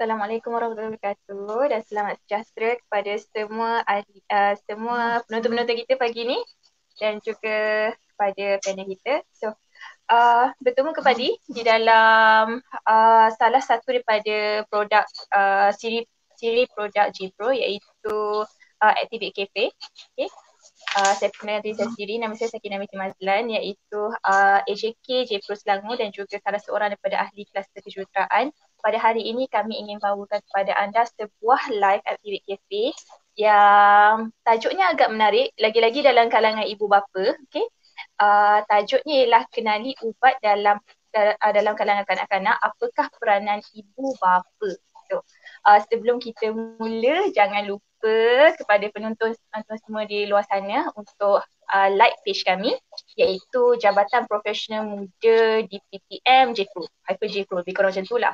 Assalamualaikum warahmatullahi wabarakatuh dan selamat sejahtera kepada semua penonton-penonton kita pagi ni dan juga kepada panel kita. Bertemu kembali di dalam salah satu daripada produk siri produk JPro iaitu Activate Cafe. Okay. Saya perkenalkan diri saya sendiri, nama saya Sakinah Binti Mazlan iaitu AJK JPro Selangor dan juga salah seorang daripada ahli kluster kejuruteraan. Pada hari ini kami ingin bawakan kepada anda sebuah live Activate Cafe yang tajuknya agak menarik, lagi-lagi dalam kalangan ibu bapa. Okay. Tajuknya ialah kenali ubat dalam kalangan kanak-kanak, apakah peranan ibu bapa. So, sebelum kita mula, jangan lupa kepada penonton semua di luar sana untuk like page kami iaitu Jabatan Profesional Muda DPPM JPro, JPro, lebih kurang macam tu lah.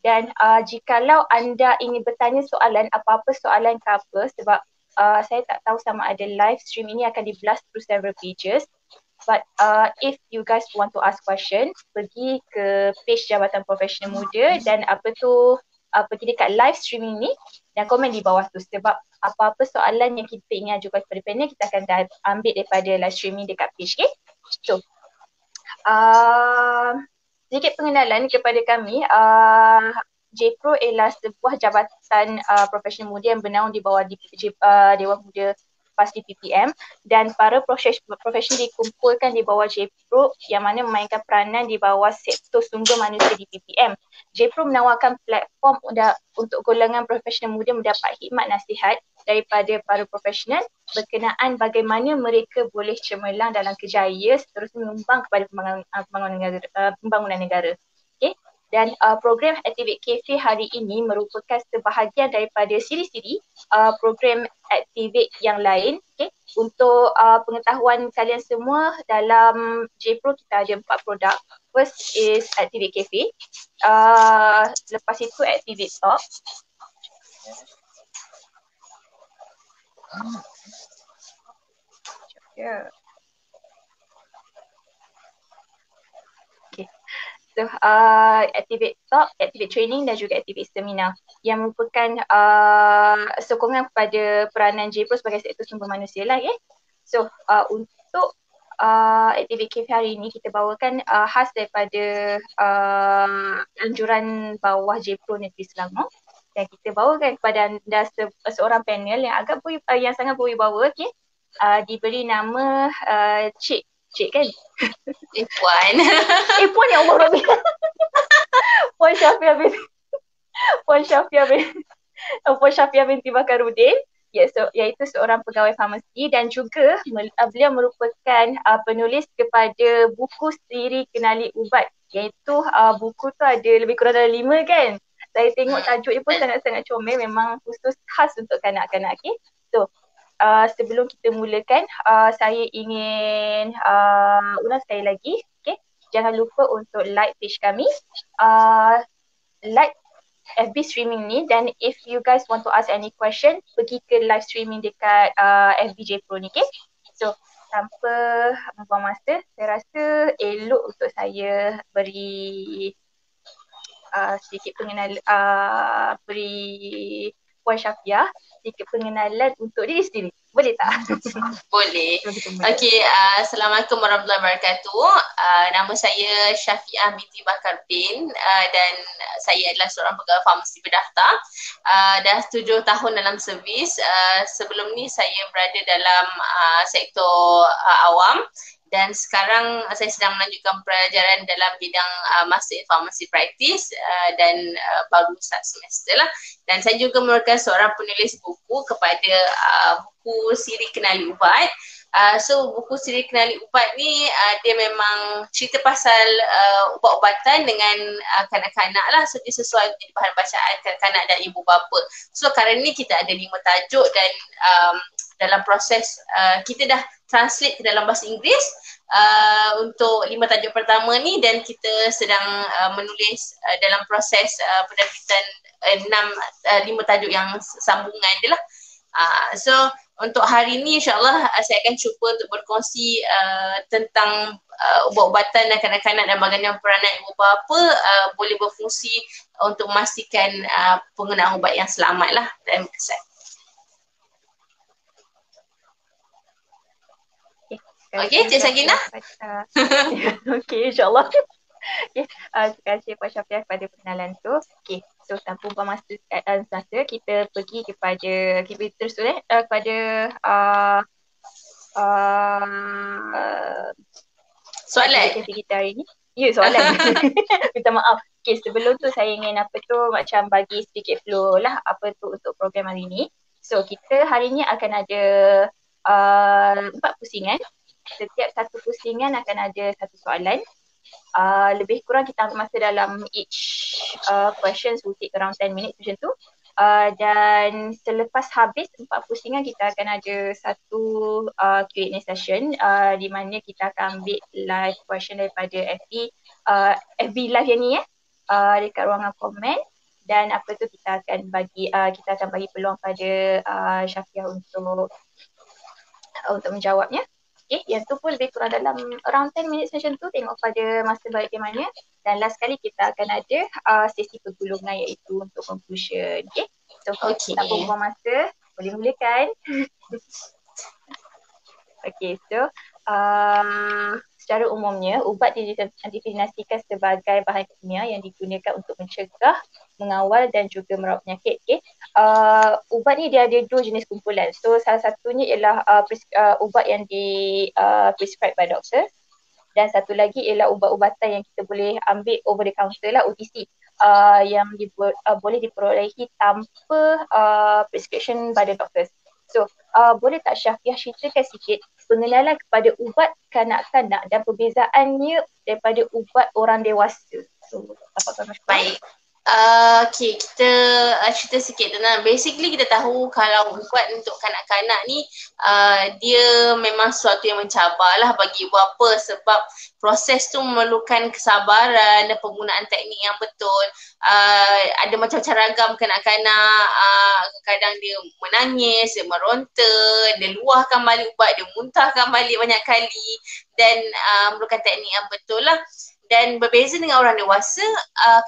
Dan jikalau anda ingin bertanya soalan, apa-apa soalan ke apa, sebab saya tak tahu sama ada live stream ini akan di-blast through several pages. But if you guys want to ask question, pergi ke page Jabatan Profesional Muda dan pergi dekat live streaming ni dan komen di bawah tu, sebab apa-apa soalan yang kita ingin ajukan kepada panel kita akan ambil daripada live streaming dekat page. Okay? So, sedikit pengenalan kepada kami. JPro ialah sebuah jabatan profesional muda yang bernaung di bawah Dewan Muda Pasti PPM dan para profesional dikumpulkan di bawah JPro yang mana memainkan peranan di bawah sektor sumber manusia di PPM. JPro menawarkan platform untuk golongan profesional muda mendapat khidmat nasihat daripada para profesional berkenaan bagaimana mereka boleh cemerlang dalam kerjaya seterusnya menyumbang kepada pembangunan negara. Okay? Dan program Activate Cafe hari ini merupakan sebahagian daripada siri-siri program Activate yang lain. Okay? Untuk pengetahuan kalian semua, dalam JPro kita ada 4 produk. First is Activate Cafe. Lepas itu Activate Talk. Yeah. Okay. So, Activate Talk, Activate Training dan juga Activate Seminar yang merupakan sokongan kepada peranan JPro sebagai sektor sumber manusia lah. Okay? So, untuk Activate Cafe hari ini kita bawakan khas daripada anjuran bawah JPro Negeri Selangor dan kita bawakan kepada anda seorang panel yang yang sangat berwibawa. Okay? Diberi nama Cik kan? Puan. Puan ya Allah Rabbi. Puan Syafiah binti Bakarudin, iaitu seorang pegawai farmasi dan juga beliau merupakan penulis kepada buku siri Kenali Ubat, iaitu buku tu ada lebih kurang dalam 5 kan. Saya tengok tajuk dia pun sangat-sangat comel, memang khusus khas untuk kanak-kanak. Okay? So, sebelum kita mulakan, saya ingin ulang sekali lagi. Okay? Jangan lupa untuk like page kami, like FB streaming ni, dan if you guys want to ask any question, pergi ke live streaming dekat FB JPro ni. Okay? So, tanpa membuang masa, saya rasa elok untuk saya beri sedikit pengenalan, beri Puan Syafiah sedikit pengenalan untuk diri sendiri. Boleh tak? Boleh. Okey, Assalamualaikum warahmatullahi wabarakatuh. Nama saya Syafiah binti Bakarudin dan saya adalah seorang pegawai farmasi berdaftar. Dah 7 tahun dalam servis. Sebelum ni saya berada dalam sektor awam. Dan sekarang saya sedang melanjutkan pelajaran dalam bidang Master in Pharmacy Practice dan baru start semester lah. Dan saya juga merupakan seorang penulis buku kepada buku siri Kenali Ubat. So buku siri Kenali Ubat ni dia memang cerita pasal ubat-ubatan dengan kanak-kanak lah. So dia sesuai menjadi bahan bacaan kanak-kanak dan ibu bapa. So sekarang ni kita ada 5 tajuk dan dalam proses kita dah translate ke dalam bahasa Inggeris untuk 5 tajuk pertama ni, dan kita sedang menulis dalam proses penerbitan 5 tajuk yang sambungan dia lah. So untuk hari ni insyaAllah saya akan cuba untuk berkongsi tentang ubat-ubatan dan kanak-kanak dan bagaimana peranan ibu bapa boleh berfungsi untuk memastikan penggunaan ubat yang selamat lah dan berkesan. Okay, Cik Sakinah. Okay, insyaAllah. Okay, terima kasih Puan Syafiah pada perkenalan tu. Okay, so tanpa buang masa, kita pergi kepada kepada soalan kita hari ni. Ya, soalan. Minta maaf. Okay, sebelum tu saya ingin macam bagi sedikit flow lah untuk program hari ni. So, kita hari ni akan ada 4 pusingan. Setiap satu pusingan akan ada satu soalan. Lebih kurang kita ambil masa dalam each questions will take around 10 minutes macam tu. Dan selepas habis 4 pusingan kita akan ada satu Q&A session di mana kita akan ambil live question daripada FB live yang ni dekat ruangan komen. Dan kita akan bagi peluang pada Syafiah untuk menjawabnya. Okay, yang tu pun lebih kurang dalam around 10 minutes macam tu, tengok pada masa baik di mana. Dan last kali kita akan ada sesi pergulungan iaitu untuk conclusion. Okay, so tak buang masa, boleh mulakan. Okay, so secara umumnya ubat didesignasikan sebagai bahan kimia yang digunakan untuk mencegah, mengawal dan juga merawat penyakit. Okay. Ubat ni dia ada 2 jenis kumpulan. So salah satunya ialah ubat yang prescribe by doktor, dan satu lagi ialah ubat-ubatan yang kita boleh ambil over the counter lah, OTC, yang boleh diperolehi tanpa prescription by the doctors. So boleh tak Syafiah ceritakan sikit pengenalan kepada ubat kanak-kanak dan perbezaannya daripada ubat orang dewasa? So, baik. Okay, kita cerita sikit tentang basically kita tahu kalau ubat untuk kanak-kanak ni dia memang sesuatu yang mencabar lah bagi ibu bapa sebab proses tu memerlukan kesabaran dan penggunaan teknik yang betul. Ada macam-macam ragam kanak-kanak, kadang dia menangis, dia meronta, dia luahkan balik ubat, dia muntahkan balik banyak kali dan memerlukan teknik yang betul lah. Dan berbeza dengan orang dewasa,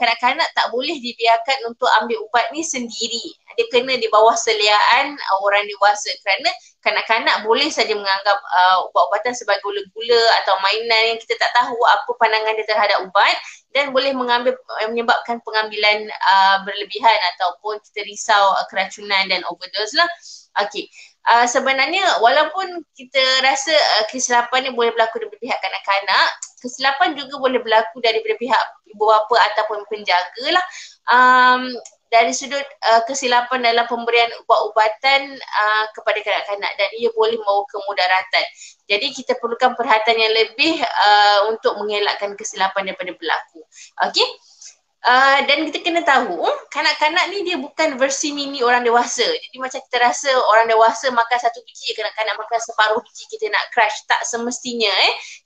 kanak-kanak tak boleh dibiarkan untuk ambil ubat ni sendiri. Dia kena di bawah seliaan orang dewasa kerana kanak-kanak boleh saja menganggap ubat-ubatan sebagai gula-gula atau mainan yang kita tak tahu apa pandangan dia terhadap ubat dan boleh menyebabkan pengambilan berlebihan ataupun kita risau keracunan dan overdose lah. Okay. Sebenarnya walaupun kita rasa kesilapan ni boleh berlaku dari pihak kanak-kanak, kesilapan juga boleh berlaku dari pihak ibu bapa ataupun penjaga lah. Dari sudut kesilapan dalam pemberian ubat-ubatan kepada kanak-kanak dan ia boleh membawa kemudaratan. Jadi kita perlukan perhatian yang lebih untuk mengelakkan kesilapan daripada berlaku. Okey. Dan kita kena tahu kanak-kanak ni dia bukan versi mini orang dewasa. Jadi macam kita rasa orang dewasa makan satu biji, kanak-kanak makan separuh biji, kita nak crash. Tak semestinya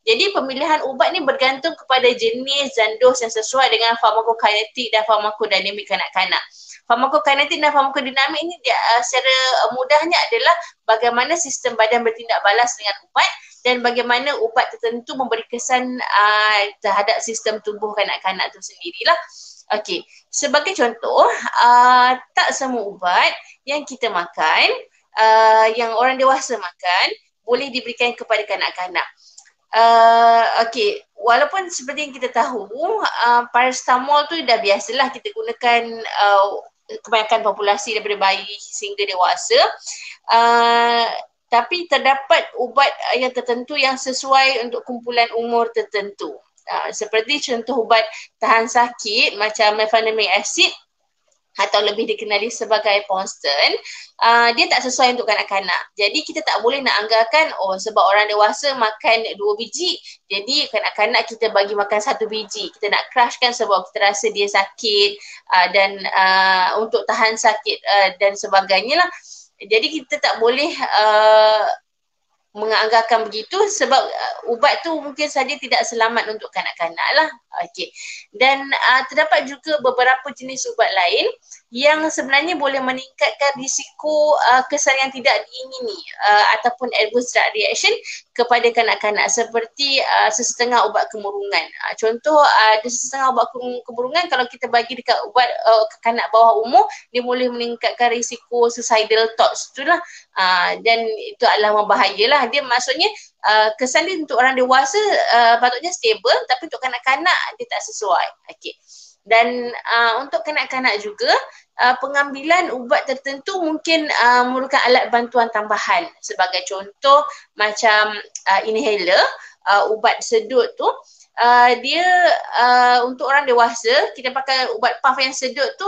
Jadi pemilihan ubat ni bergantung kepada jenis dan dos yang sesuai dengan farmakokinetik dan farmakodinamik kanak-kanak. Farmakokinetik dan farmakodinamik ni secara mudahnya adalah bagaimana sistem badan bertindak balas dengan ubat dan bagaimana ubat tertentu memberi kesan terhadap sistem tubuh kanak-kanak tu sendirilah. Okey, sebagai contoh, tak semua ubat yang kita makan, yang orang dewasa makan, boleh diberikan kepada kanak-kanak. Okey, walaupun seperti yang kita tahu, paracetamol tu dah biasalah kita gunakan kebanyakan populasi daripada bayi sehingga dewasa. Tapi terdapat ubat yang tertentu yang sesuai untuk kumpulan umur tertentu. Seperti contoh ubat tahan sakit macam mefenamic acid atau lebih dikenali sebagai Ponston, dia tak sesuai untuk kanak-kanak. Jadi kita tak boleh nak anggarkan sebab orang dewasa makan 2 biji, jadi kanak-kanak kita bagi makan 1 biji. Kita nak crushkan sebab kita rasa dia sakit dan untuk tahan sakit dan sebagainya lah. Jadi kita tak boleh menganggarkan begitu sebab ubat tu mungkin saja tidak selamat untuk kanak-kanak lah. Okay. Dan terdapat juga beberapa jenis ubat lain yang sebenarnya boleh meningkatkan risiko kesan yang tidak diingini ataupun adverse drug reaction kepada kanak-kanak seperti sesetengah ubat kemurungan. Contoh sesetengah ubat kemurungan kalau kita bagi dekat ubat kanak bawah umur, dia boleh meningkatkan risiko suicidal thoughts. Itulah dan itu adalah membahayalah. Dia maksudnya kesan dia untuk orang dewasa patutnya stable, tapi untuk kanak-kanak dia tak sesuai. Okey. Dan untuk kanak-kanak juga pengambilan ubat tertentu mungkin memerlukan alat bantuan tambahan. Sebagai contoh macam inhaler, ubat sedut tu dia untuk orang dewasa kita pakai ubat puff yang sedut tu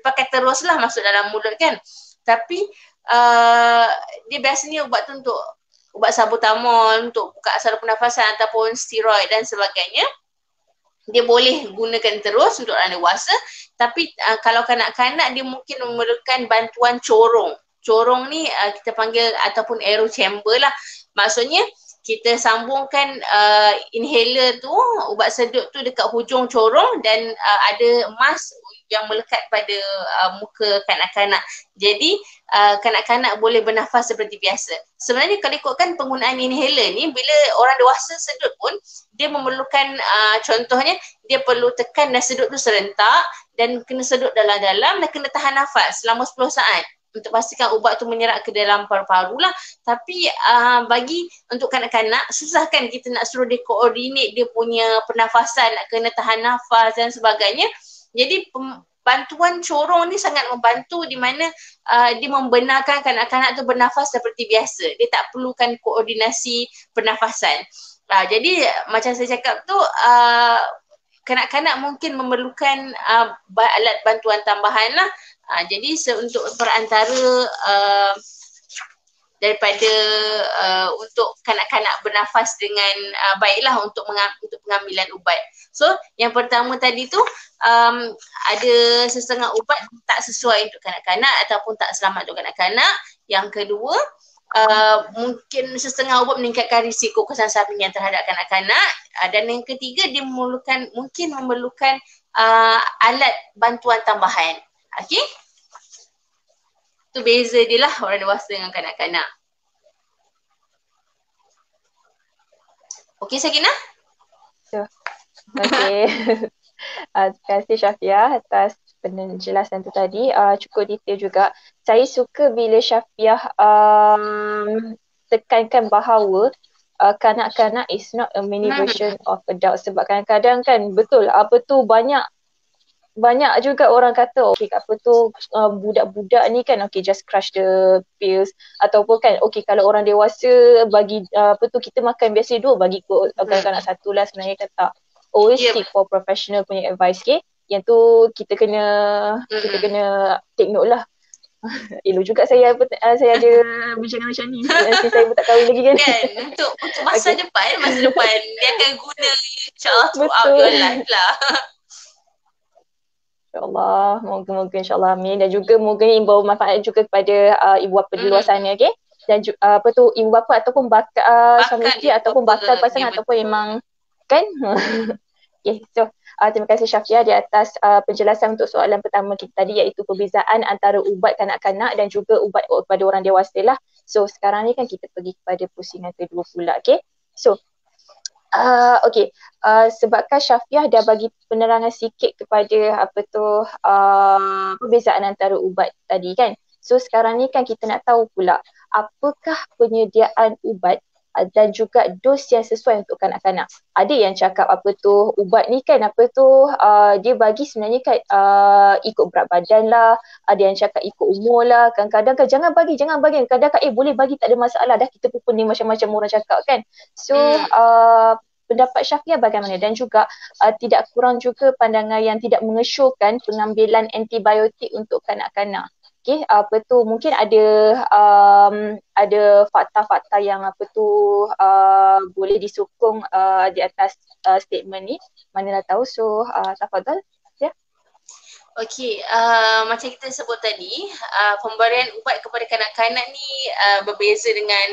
pakai teruslah masuk dalam mulut kan. Tapi dia biasanya ubat tu untuk ubat salbutamol untuk buka saluran pernafasan ataupun steroid dan sebagainya. Dia boleh gunakan terus untuk orang dewasa, tapi kalau kanak-kanak dia mungkin memerlukan bantuan corong. Corong ni kita panggil ataupun aero chamber lah. Maksudnya kita sambungkan inhaler tu, ubat sedut tu dekat hujung corong dan ada mask yang melekat pada muka kanak-kanak. Jadi kanak-kanak boleh bernafas seperti biasa. Sebenarnya kalau ikutkan penggunaan inhaler ni, bila orang dewasa sedut pun dia memerlukan contohnya dia perlu tekan dan sedut tu serentak dan kena sedut dalam-dalam dan kena tahan nafas selama 10 saat untuk pastikan ubat tu menyerap ke dalam paru-paru lah. Tapi bagi untuk kanak-kanak susah kan kita nak suruh dia koordinate dia punya pernafasan, nak kena tahan nafas dan sebagainya. Jadi bantuan corong ni sangat membantu di mana dia membenarkan kanak-kanak tu bernafas seperti biasa. Dia tak perlukan koordinasi pernafasan. Jadi macam saya cakap tu kanak-kanak mungkin memerlukan alat bantuan tambahan lah. Jadi untuk perantara daripada untuk kanak-kanak bernafas dengan baiklah untuk pengambilan ubat. So yang pertama tadi tu ada sesetengah ubat tak sesuai untuk kanak-kanak ataupun tak selamat untuk kanak-kanak. Yang kedua mungkin sesetengah ubat meningkatkan risiko kesan sampingan terhadap kanak-kanak. Dan yang ketiga dia mungkin memerlukan alat bantuan tambahan. Okey? Tu beza dia lah orang dewasa dengan kanak-kanak. Okey Sakinah? Okey. Terima kasih Syafiah atas penjelasan tu tadi. Cukup detail juga. Saya suka bila Syafiah tekankan bahawa kanak-kanak is not a mini version of adult. Sebab kadang-kadang kan betul apa tu banyak juga orang kata okey apa tu budak-budak ni kan okey just crush the pills ataupun kan okey kalau orang dewasa bagi apa tu kita makan biasa dua bagi kot kanak-kanak satu lah. Sebenarnya kan tak. Always seek for professional punya advice. Okay, yang tu kita kena take note lah. Elok juga saya ada bincang macam ni. Nanti saya pun tak kahwin lagi kan. Untuk masa depan dia akan guna insya-Allah throughout your life lah. InsyaAllah, moga-moga insyaAllah amin. Dan juga moga ini membawa manfaat juga kepada ibu bapa di luar sana, okay. Dan apa tu, ibu bapa ataupun suami isteri ataupun bakal pasangan ataupun memang kan. Okay, so terima kasih Syafiah di atas penjelasan untuk soalan pertama kita tadi, iaitu perbezaan antara ubat kanak-kanak dan juga ubat kepada orang dewasa lah. So sekarang ni kan kita pergi kepada pusingan kedua pula, okay. So sebabkan Syafiah dah bagi penerangan sikit kepada apa tu perbezaan antara ubat tadi kan. So sekarang ni kan kita nak tahu pula apakah penyediaan ubat dan juga dos yang sesuai untuk kanak-kanak. Ada yang cakap apa tu ubat ni kan apa tu dia bagi sebenarnya kan ikut berat badan lah. Ada yang cakap ikut umur lah. Kadang-kadang kan jangan bagi. Kadang-kadang boleh bagi tak ada masalah dah, kita pun pening macam-macam orang cakap kan. So pendapat Syafiah bagaimana? Dan juga tidak kurang juga pandangan yang tidak mengesyorkan pengambilan antibiotik untuk kanak-kanak. Okay, apa tu mungkin ada fakta-fakta yang apa tu boleh disokong di atas statement ni. Manalah tahu. So tafadhal. Okey, macam kita sebut tadi, pemberian ubat kepada kanak-kanak ni berbeza dengan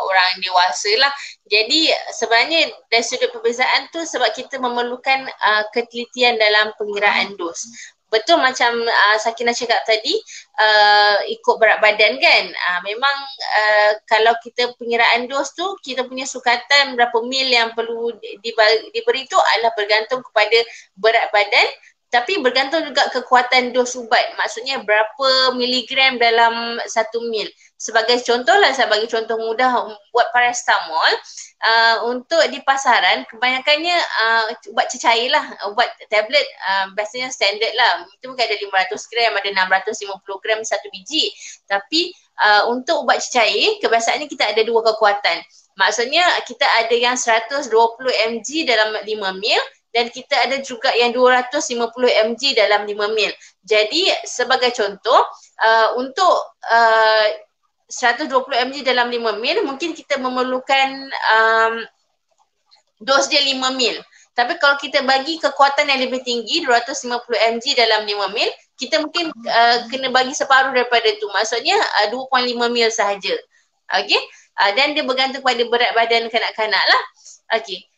orang dewasa lah. Jadi sebenarnya dari sudut perbezaan tu sebab kita memerlukan ketelitian dalam pengiraan dos. betul macam Sakinah cakap tadi, ikut berat badan kan. Memang kalau kita pengiraan dos tu, kita punya sukatan berapa mil yang perlu diberi tu adalah bergantung kepada berat badan, tapi bergantung juga kekuatan dos ubat. Maksudnya berapa miligram dalam 1 mil. Sebagai contoh lah, saya bagi contoh mudah buat paracetamol. Untuk di pasaran kebanyakannya ubat cecair lah, ubat tablet biasanya standard lah, itu mungkin ada 500 gram, ada 650 gram satu biji. Tapi untuk ubat cecair kebiasaannya kita ada dua kekuatan. Maksudnya kita ada yang 120 mg dalam 5 mil dan kita ada juga yang 250 mg dalam 5 mil. Jadi sebagai contoh untuk 120 mg dalam 5 mil mungkin kita memerlukan dos dia 5 mil. Tapi kalau kita bagi kekuatan yang lebih tinggi 250 mg dalam 5 mil, kita mungkin kena bagi separuh daripada tu. Maksudnya 2.5 mil sahaja. Okey? Dan dia bergantung pada berat badan kanak-kanak lah. Okey.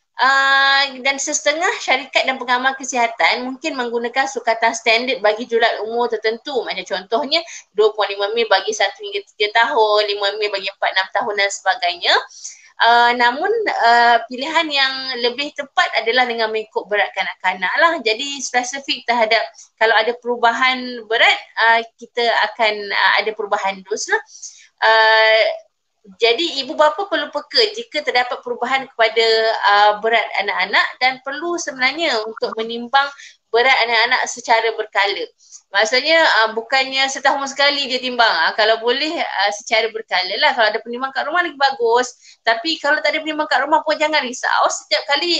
Dan setengah syarikat dan pengamal kesihatan mungkin menggunakan sukatan standard bagi julat umur tertentu. Macam contohnya 2.5 mil bagi 1 hingga 3 tahun, 5 mil bagi 4-6 tahun dan sebagainya. Namun pilihan yang lebih tepat adalah dengan mengikut berat kanak-kanak lah. Jadi spesifik terhadap kalau ada perubahan berat, kita akan ada perubahan dos lah. Jadi ibu bapa perlu peka jika terdapat perubahan kepada berat anak-anak dan perlu sebenarnya untuk menimbang berat anak-anak secara berkala. Maksudnya bukannya setahun sekali dia timbang. Kalau boleh secara berkala lah. Kalau ada penimbang kat rumah lagi bagus. Tapi kalau tak ada penimbang kat rumah pun jangan risau. Setiap kali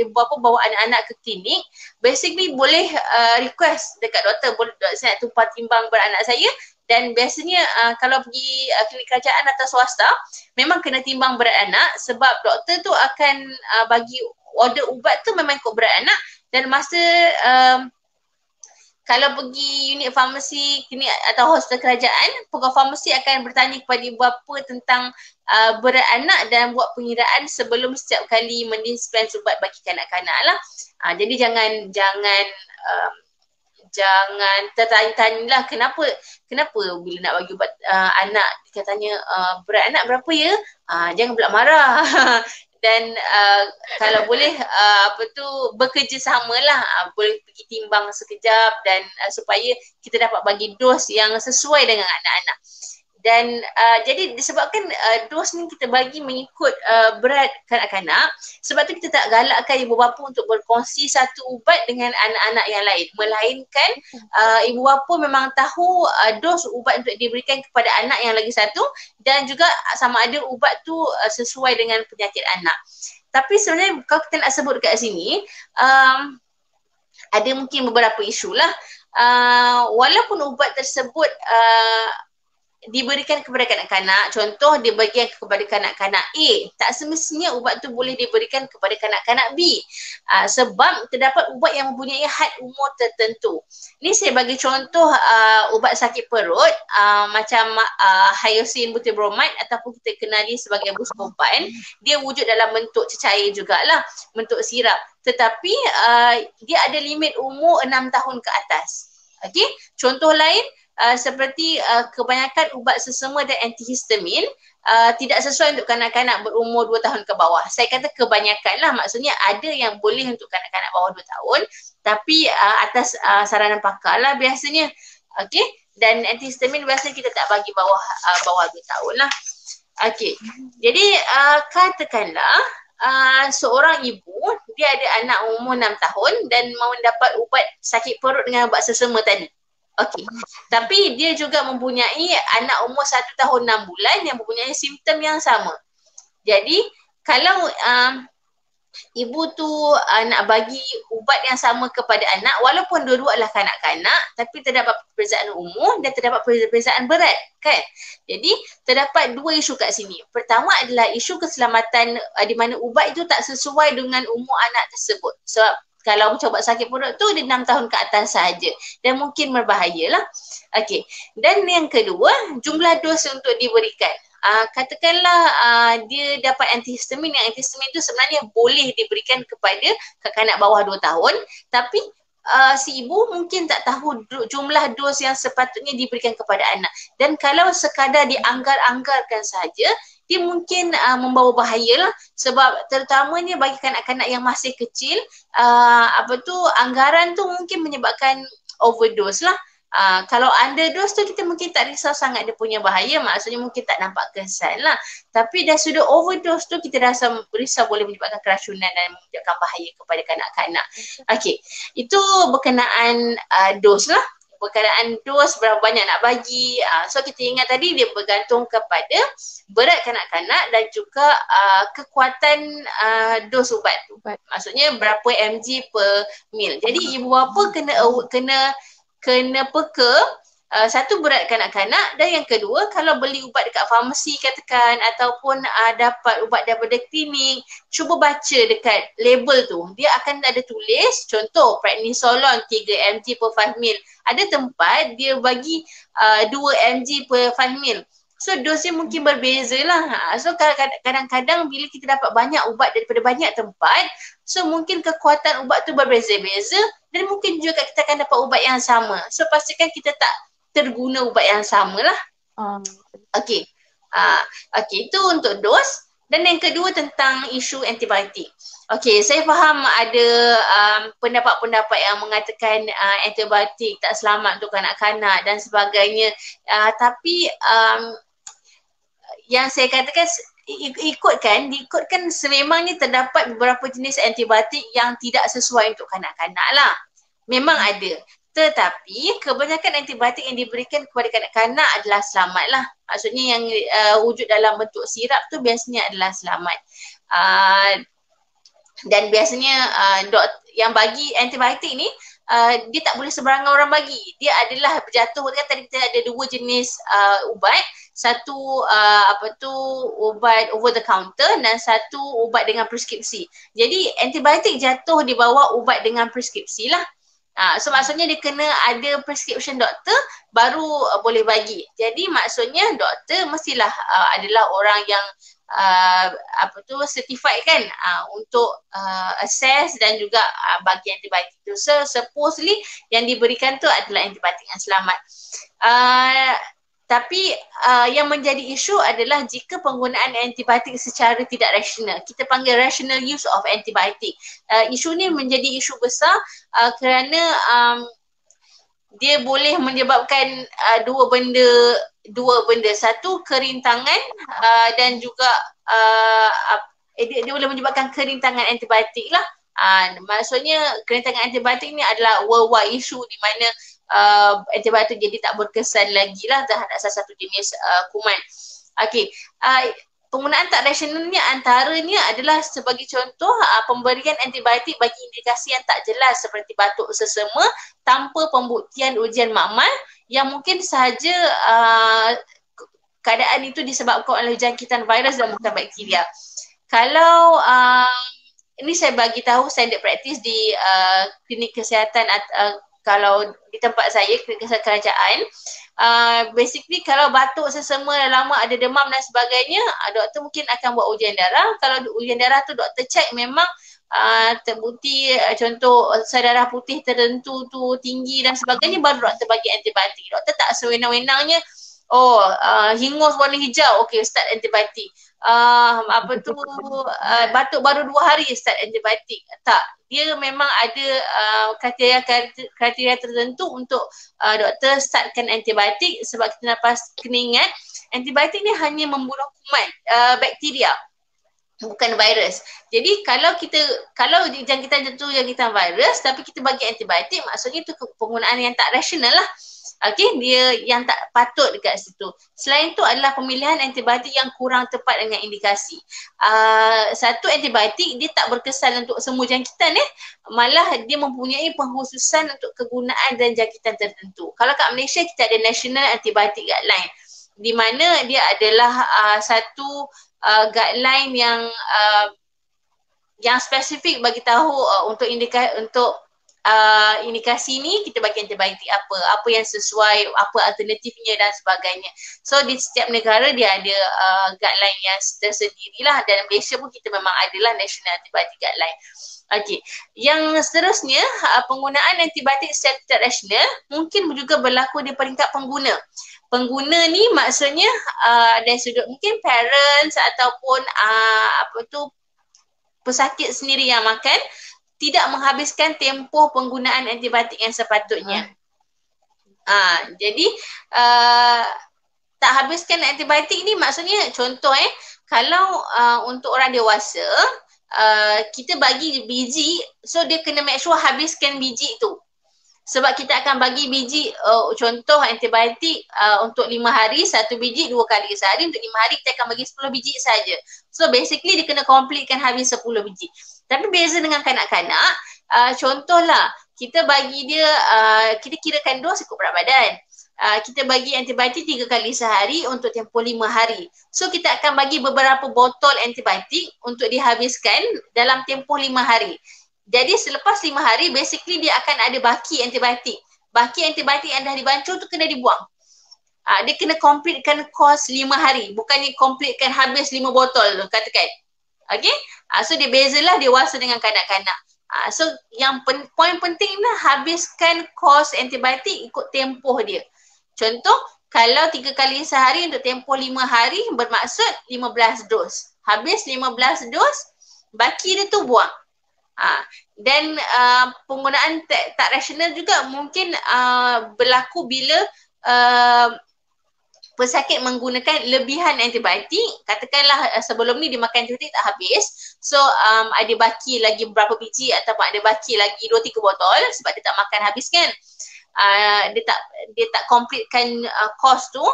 ibu bapa bawa anak-anak ke klinik, basically boleh request dekat doktor, boleh saya nak tumpang timbang berat anak saya. Dan biasanya kalau pergi klinik kerajaan atau swasta, memang kena timbang berat anak sebab doktor tu akan bagi order ubat tu memang ikut berat anak. Dan masa kalau pergi unit farmasi, klinik atau hospital kerajaan, pegawai farmasi akan bertanya kepada ibu bapa tentang berat anak dan buat pengiraan sebelum setiap kali mendispense ubat bagi kanak-kanak lah. Jadi jangan tertanya-tanya lah kenapa bila nak bagi ubat anak katanya berat anak berapa ya? Jangan pula marah. Dan kalau boleh bekerjasamalah, boleh pergi timbang sekejap dan supaya kita dapat bagi dos yang sesuai dengan anak-anak. Dan jadi disebabkan dos ni kita bagi mengikut berat kanak-kanak, sebab tu kita tak galakkan ibu bapa untuk berkongsi satu ubat dengan anak-anak yang lain. Melainkan ibu bapa memang tahu dos ubat untuk diberikan kepada anak yang lagi satu dan juga sama ada ubat tu sesuai dengan penyakit anak. Tapi sebenarnya kalau kita nak sebut kat sini, ada mungkin beberapa isu lah. Walaupun ubat tersebut diberikan kepada kanak-kanak, contoh diberikan kepada kanak-kanak A, tak semestinya ubat tu boleh diberikan kepada kanak-kanak B. Sebab terdapat ubat yang mempunyai had umur tertentu. Ni saya bagi contoh ubat sakit perut macam Hyoscine butyrbromide ataupun kita kenali sebagai Buscopan. Dia wujud dalam bentuk cecair jugalah, bentuk sirap. Tetapi dia ada limit umur 6 tahun ke atas. Okey, contoh lain seperti kebanyakan ubat sesama dan antihistamin tidak sesuai untuk kanak-kanak berumur 2 tahun ke bawah. Saya kata kebanyakan lah, maksudnya ada yang boleh untuk kanak-kanak bawah 2 tahun tapi atas saranan pakar lah biasanya. Okey, dan antihistamin biasanya kita tak bagi bawah 2 tahun lah. Okey, jadi katakanlah seorang ibu dia ada anak umur 6 tahun dan mahu mendapat ubat sakit perut dengan ubat sesama tadi. Okey, tapi dia juga mempunyai anak umur 1 tahun 6 bulan yang mempunyai simptom yang sama. Jadi kalau ibu tu nak bagi ubat yang sama kepada anak, walaupun dua-dua adalah kanak-kanak, tapi terdapat perbezaan umur dan terdapat perbezaan berat, kan? Jadi terdapat dua isu kat sini. Pertama adalah isu keselamatan di mana ubat itu tak sesuai dengan umur anak tersebut. Sebab kalau macam ubat sakit perut tu dia 6 tahun ke atas sahaja dan mungkin berbahaya lah. Okey. Dan yang kedua, jumlah dos untuk diberikan. Katakanlah dia dapat antihistamin. Yang antihistamin tu sebenarnya boleh diberikan kepada kanak-kanak bawah 2 tahun tapi si ibu mungkin tak tahu jumlah dos yang sepatutnya diberikan kepada anak. Dan kalau sekadar dianggar-anggarkan saja, dia mungkin membawa bahaya lah, sebab terutamanya bagi kanak-kanak yang masih kecil, anggaran tu mungkin menyebabkan overdose lah. Kalau underdose tu kita mungkin tak risau sangat dia punya bahaya, maksudnya mungkin tak nampak kesan lah. Tapi dah sudah overdose tu kita rasa risau boleh menyebabkan keracunan dan menyebabkan bahaya kepada kanak-kanak. Okey, itu berkenaan dos lah. Berkenaan dos berapa banyak nak bagi. So kita ingat tadi dia bergantung kepada berat kanak-kanak dan juga kekuatan dos ubat tu. Maksudnya berapa mg per mil. Jadi ibu bapa kena peka satu berat kanak-kanak, dan yang kedua kalau beli ubat dekat farmasi katakan ataupun dapat ubat daripada klinik, cuba baca dekat label tu, dia akan ada tulis contoh prednisolon 3 mg per 5 mil, ada tempat dia bagi 2 mg per 5 mil. So dosnya mungkin berbeza lah. So kadang-kadang bila kita dapat banyak ubat daripada banyak tempat, so mungkin kekuatan ubat tu berbeza-beza dan mungkin juga kita akan dapat ubat yang sama. So pastikan kita tak terguna ubat yang sama lah. Okey. Okey, itu untuk dos. Dan yang kedua tentang isu antibiotik. Okey, saya faham ada pendapat-pendapat yang mengatakan antibiotik tak selamat untuk kanak-kanak dan sebagainya. Tapi yang saya katakan diikutkan sememangnya terdapat beberapa jenis antibiotik yang tidak sesuai untuk kanak-kanak lah. Memang ada. Tetapi kebanyakan antibiotik yang diberikan kepada kanak-kanak adalah selamat lah. Maksudnya yang wujud dalam bentuk sirap tu biasanya adalah selamat. Dan biasanya yang bagi antibiotik ni dia tak boleh sembarangan orang bagi. Dia adalah berjatuh, kan tadi kita ada dua jenis ubat. Satu ubat over the counter dan satu ubat dengan preskripsi. Jadi antibiotik jatuh di bawah ubat dengan preskripsi lah. So maksudnya dia kena ada prescription doktor baru boleh bagi. Jadi maksudnya doktor mestilah adalah orang yang certified kan untuk assess dan juga bagi antibiotik tu. So supposedly yang diberikan tu adalah antibiotik yang selamat. Tapi yang menjadi isu adalah jika penggunaan antibiotik secara tidak rasional. Kita panggil rational use of antibiotik. Isu ni menjadi isu besar kerana dia boleh menyebabkan dua benda. Satu, kerintangan dan juga dia boleh menyebabkan kerintangan antibiotik lah. Maksudnya kerintangan antibiotik ni adalah worldwide issue di mana antibiotik jadi tak berkesan lagi lah terhadap salah satu jenis kuman. Okey, penggunaan tak rasionalnya antaranya adalah sebagai contoh pemberian antibiotik bagi indikasi yang tak jelas seperti batuk sesama tanpa pembuktian ujian makmal yang mungkin sahaja keadaan itu disebabkan oleh jangkitan virus dan bukan bakteria. Kalau ini saya bagi tahu standard practice di klinik kesihatan kalau di tempat saya, klinik kesihatan kerajaan, basically kalau batuk sesama lama ada demam dan sebagainya, doktor mungkin akan buat ujian darah. Kalau ujian darah tu doktor cek memang terbukti contoh sel darah putih tertentu tu tinggi dan sebagainya, baru doktor bagi antibiotik. Doktor tak sewenang-wenangnya hingus warna hijau, okey start antibiotik. Batuk baru 2 hari start antibiotik. Tak, dia memang ada kriteria tertentu untuk doktor startkan antibiotik, sebab kita kena ingat antibiotik ni hanya membunuh kuman, bakteria, bukan virus. Jadi kalau jangkitan tu jangkitan virus tapi kita bagi antibiotik, maksudnya itu penggunaan yang tak rasional lah. Okey, dia yang tak patut dekat situ. Selain itu adalah pemilihan antibiotik yang kurang tepat dengan indikasi. Satu antibiotik dia tak berkesan untuk semua jangkitan malah dia mempunyai pengkhususan untuk kegunaan dan jangkitan tertentu. Kalau kat Malaysia kita ada National Antibiotic Guideline di mana dia adalah satu guideline yang spesifik bagi tahu untuk indikasi ni kita bagi antibiotik apa yang sesuai, apa alternatifnya dan sebagainya. So di setiap negara dia ada guideline yang tersendirilah, dan Malaysia pun kita memang adalah National Antibiotic Guideline. Okey, yang seterusnya penggunaan antibiotik secara tidak rasional mungkin juga berlaku di peringkat pengguna. Pengguna ni maksudnya dari sudut mungkin parents ataupun pesakit sendiri yang makan tidak menghabiskan tempoh penggunaan antibiotik yang sepatutnya. Jadi tak habiskan antibiotik ni maksudnya contoh kalau untuk orang dewasa kita bagi biji, so dia kena make sure habiskan biji tu. Sebab kita akan bagi biji contoh antibiotik untuk 5 hari 1 biji 2 kali sehari, untuk 5 hari kita akan bagi 10 biji saja. So basically dia kena completekan habis 10 biji. Tapi beza dengan kanak-kanak, contohlah kita bagi dia, kita kirakan dos ikut berat badan. Kita bagi antibiotik 3 kali sehari untuk tempoh 5 hari. So kita akan bagi beberapa botol antibiotik untuk dihabiskan dalam tempoh 5 hari. Jadi selepas 5 hari basically dia akan ada baki antibiotik. Baki antibiotik yang dah dibancur tu kena dibuang. Dia kena completekan kos 5 hari. Bukannya completekan habis 5 botol tu katakan. Okay? So dia bezalah dewasa dengan kanak-kanak. So yang poin penting lah habiskan kos antibiotik ikut tempoh dia. Contoh kalau 3 kali sehari untuk tempoh 5 hari bermaksud 15 dos. Habis 15 dos, baki dia tu buang. Dan penggunaan tak rasional juga mungkin berlaku bila pesakit menggunakan lebihan antibiotik. Katakanlah sebelum ni dia makan antibiotik tak habis, so ada baki lagi beberapa biji ataupun ada baki lagi 2-3 botol sebab dia tak makan habis kan. Dia tak completekan kos tu,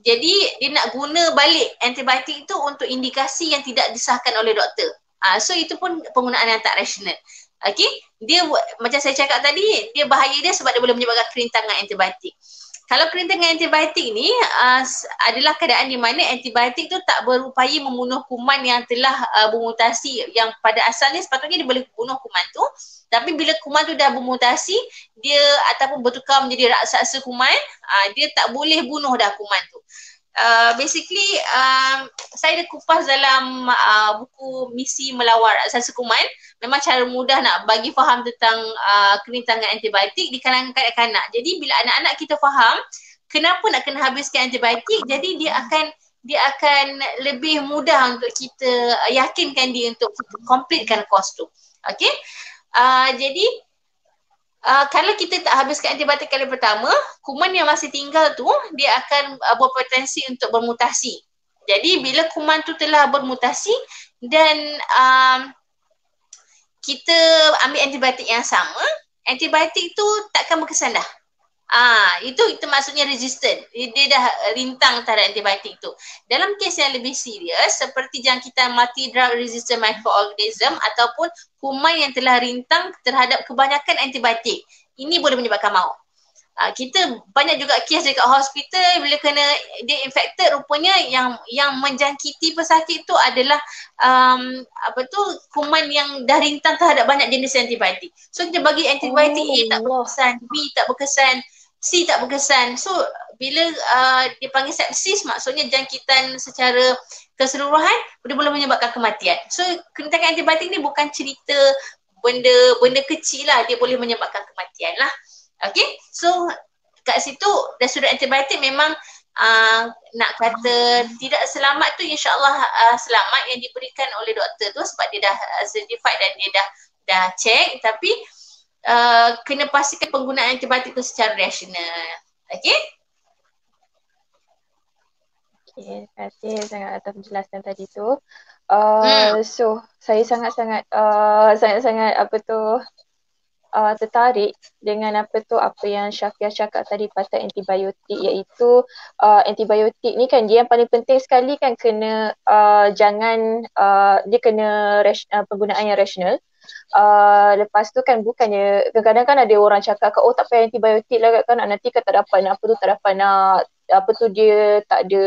jadi dia nak guna balik antibiotik tu untuk indikasi yang tidak disahkan oleh doktor. So itu pun penggunaan yang tak rasional. Okay, dia macam saya cakap tadi, dia bahaya dia sebab dia boleh menyebabkan kerintangan antibiotik. Kalau kerintangan antibiotik ni adalah keadaan di mana antibiotik tu tak berupaya membunuh kuman yang telah bermutasi, yang pada asalnya sepatutnya dia boleh bunuh kuman tu, tapi bila kuman tu dah bermutasi, dia ataupun bertukar menjadi raksasa kuman, dia tak boleh bunuh dah kuman tu. Basically saya ada kupas dalam buku Misi Melawar Raksasa Kuman. Memang cara mudah nak bagi faham tentang kerintangan antibiotik di kalangan kanak-kanak. Jadi bila anak-anak kita faham kenapa nak kena habiskan antibiotik, jadi dia akan lebih mudah untuk kita yakinkan dia untuk completekan kos tu. Okay, jadi kalau kita tak habiskan antibiotik kali pertama, kuman yang masih tinggal tu dia akan berpotensi untuk bermutasi. Jadi bila kuman tu telah bermutasi dan kita ambil antibiotik yang sama, antibiotik tu takkan berkesan dah. Itu maksudnya resistant. Dia dah rintang terhadap antibiotik tu. Dalam kes yang lebih serius seperti jangkitan multi-drug resistant microorganism ataupun kuman yang telah rintang terhadap kebanyakan antibiotik, ini boleh menyebabkan maut. Kita banyak juga kes dekat hospital bila kena dia infected, rupanya yang menjangkiti pesakit tu adalah kuman yang dah rintang terhadap banyak jenis antibiotik. So kita bagi antibiotik A tak berkesan, B tak berkesan, C tak berkesan. So bila dia panggil sepsis, maksudnya jangkitan secara keseluruhan, dia boleh menyebabkan kematian. So kerintangan antibiotik ni bukan cerita benda kecil lah, dia boleh menyebabkan kematian lah. Okay, so kat situ dari sudut antibiotik memang nak kata tidak selamat tu insyaAllah selamat yang diberikan oleh doktor tu sebab dia dah certified dan dia dah check, tapi kena pastikan penggunaan antibiotik tu secara rasional. Okay? Okay, terima kasih sangat atas penjelasan tadi tu. So saya sangat-sangat tertarik dengan apa yang Syafiah cakap tadi pasal antibiotik, iaitu antibiotik ni kan dia yang paling penting sekali kan kena dia kena penggunaan yang rasional. Lepas tu kan bukannya kadang-kadang kan ada orang cakap oh tak payah antibiotik lah kan, nanti kan tak dapat nak dia tak ada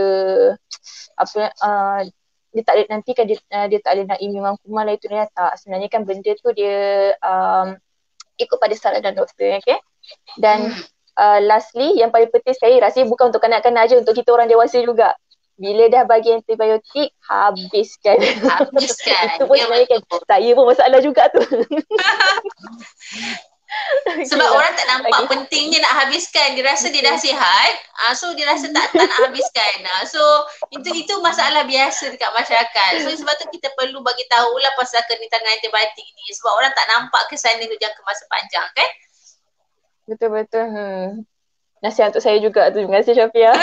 dia tak ada, nanti kan dia tak ada nak imun kuman lah, itu ni tak. Sebenarnya kan benda tu dia ikut pada saran doktor, okay? Dan lastly, yang paling penting sekali, rasanya bukan untuk kanak-kanak aja, untuk kita orang dewasa juga. Bila dah bagi antibiotik, habiskan. Habiskan. Itu pun sebenarnya kan, saya pun masalah juga tu. Sebab orang tak nampak pentingnya nak habiskan. Dia rasa dia dah sihat, so dia rasa tak nak habiskan. So itu masalah biasa dekat masyarakat. So sebab tu kita perlu bagi tahulah pasal kenintangan antibiotik ni. Sebab orang tak nampak kesan dia jangka masa panjang kan. Betul-betul. Nasihat untuk saya juga tu. Terima kasih Syafia.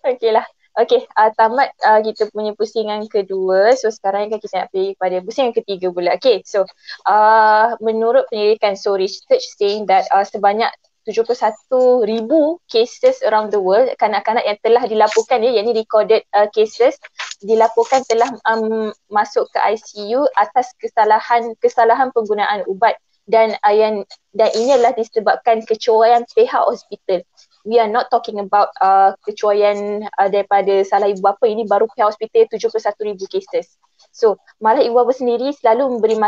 Okey lah. Okey, tamat kita punya pusingan kedua. So sekarang kan kita nak pergi kepada pusingan ketiga pula. Okay, so menurut penyelidikan, so research saying that sebanyak 71,000 cases around the world, kanak-kanak yang telah dilaporkan yang ni recorded cases, dilaporkan telah masuk ke ICU atas kesalahan penggunaan ubat dan ini adalah disebabkan kecuaian pihak hospital. We are not talking about kecuaian daripada salah ibu bapa. Ini baru pihak hospital 71,000 cases. So malah ibu bapa sendiri selalu memberi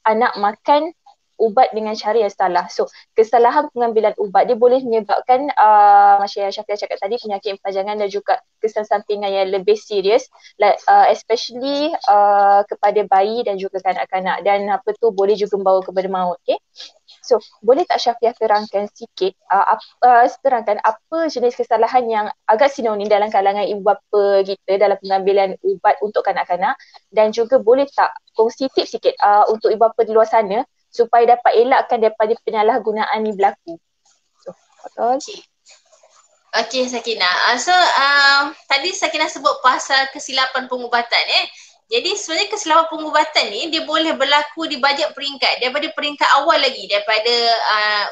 anak makan ubat dengan cara yang salah. So kesalahan pengambilan ubat dia boleh menyebabkan macam yang Syafia cakap tadi, penyakit pajangan dan juga kesan sampingan yang lebih serius, especially kepada bayi dan juga kanak-kanak, dan boleh juga membawa kepada maut. Okay? So boleh tak Syafia terangkan sikit terangkan apa jenis kesalahan yang agak sinonim dalam kalangan ibu bapa kita dalam pengambilan ubat untuk kanak-kanak, dan juga boleh tak kongsi tips sikit untuk ibu bapa di luar sana supaya dapat elakkan daripada penyalahgunaan ni berlaku. So, Okay Sakinah. So tadi Sakinah sebut pasal kesilapan pengubatan Jadi sebenarnya kesilapan pengubatan ni dia boleh berlaku di banyak peringkat. Daripada peringkat awal lagi, daripada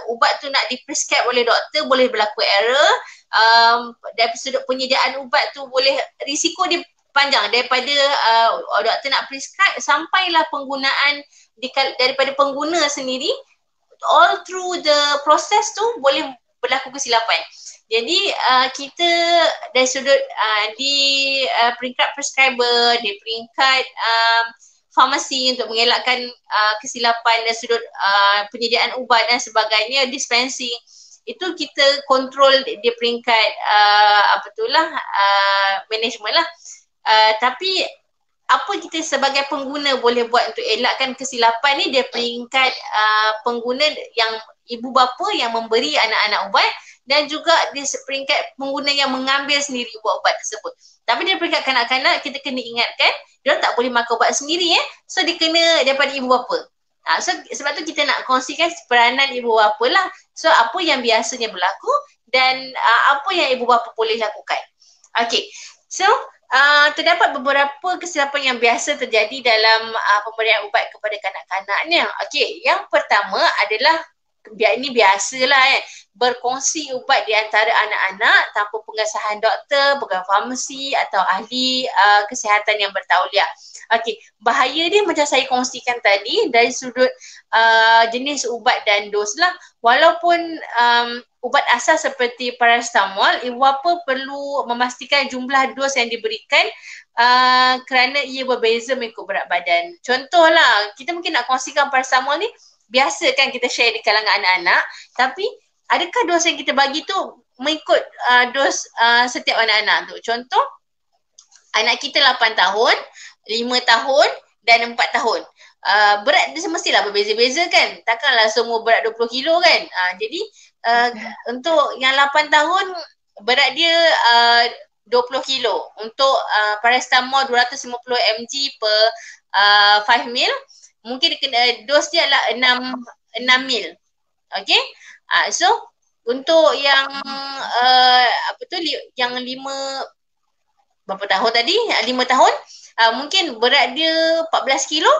ubat tu nak diprescribe oleh doktor, boleh berlaku error. Dari sudut penyediaan ubat tu boleh, risiko dia panjang daripada doktor nak prescribe sampailah penggunaan daripada pengguna sendiri. All through the process tu boleh berlaku kesilapan. Jadi kita dari sudut di peringkat prescriber, di peringkat farmasi untuk mengelakkan kesilapan dari sudut penyediaan ubat dan sebagainya, dispensing, itu kita kontrol di peringkat management lah. Tapi apa kita sebagai pengguna boleh buat untuk elakkan kesilapan ni, dia peringkat pengguna yang ibu bapa yang memberi anak-anak ubat, dan juga di peringkat pengguna yang mengambil sendiri ubat tersebut. Tapi di peringkat kanak-kanak, kita kena ingatkan dia tak boleh makan ubat sendiri so dia kena daripada ibu bapa. So sebab tu kita nak kongsikan peranan ibu bapa lah. So apa yang biasanya berlaku dan apa yang ibu bapa boleh lakukan. Okay, so terdapat beberapa kesilapan yang biasa terjadi dalam pemberian ubat kepada kanak-kanak ni. Okey, yang pertama adalah, ini biasalah berkongsi ubat di antara anak-anak tanpa pengesahan doktor, pegawai farmasi atau ahli kesihatan yang bertauliah. Okey, bahaya dia macam saya kongsikan tadi dari sudut jenis ubat dan dos lah. Walaupun ubat asal seperti paracetamol, ibu bapa perlu memastikan jumlah dos yang diberikan kerana ia berbeza mengikut berat badan. Contohlah, kita mungkin nak kongsikan paracetamol ni, biasa kan kita share di kalangan anak-anak, tapi adakah dos yang kita bagi tu mengikut dos setiap anak-anak tu? Contoh, anak kita 8 tahun, 5 tahun dan 4 tahun. Berat dia mestilah berbeza-beza kan? Takkanlah semua berat 20 kilo kan? Jadi untuk yang 8 tahun berat dia 20 kilo. Untuk paracetamol 250 mg per 5 mil, mungkin dia kena dos dia adalah 6 mil. Okay? So untuk yang yang 5 berapa tahun tadi? 5 tahun, mungkin berat dia 14 kilo.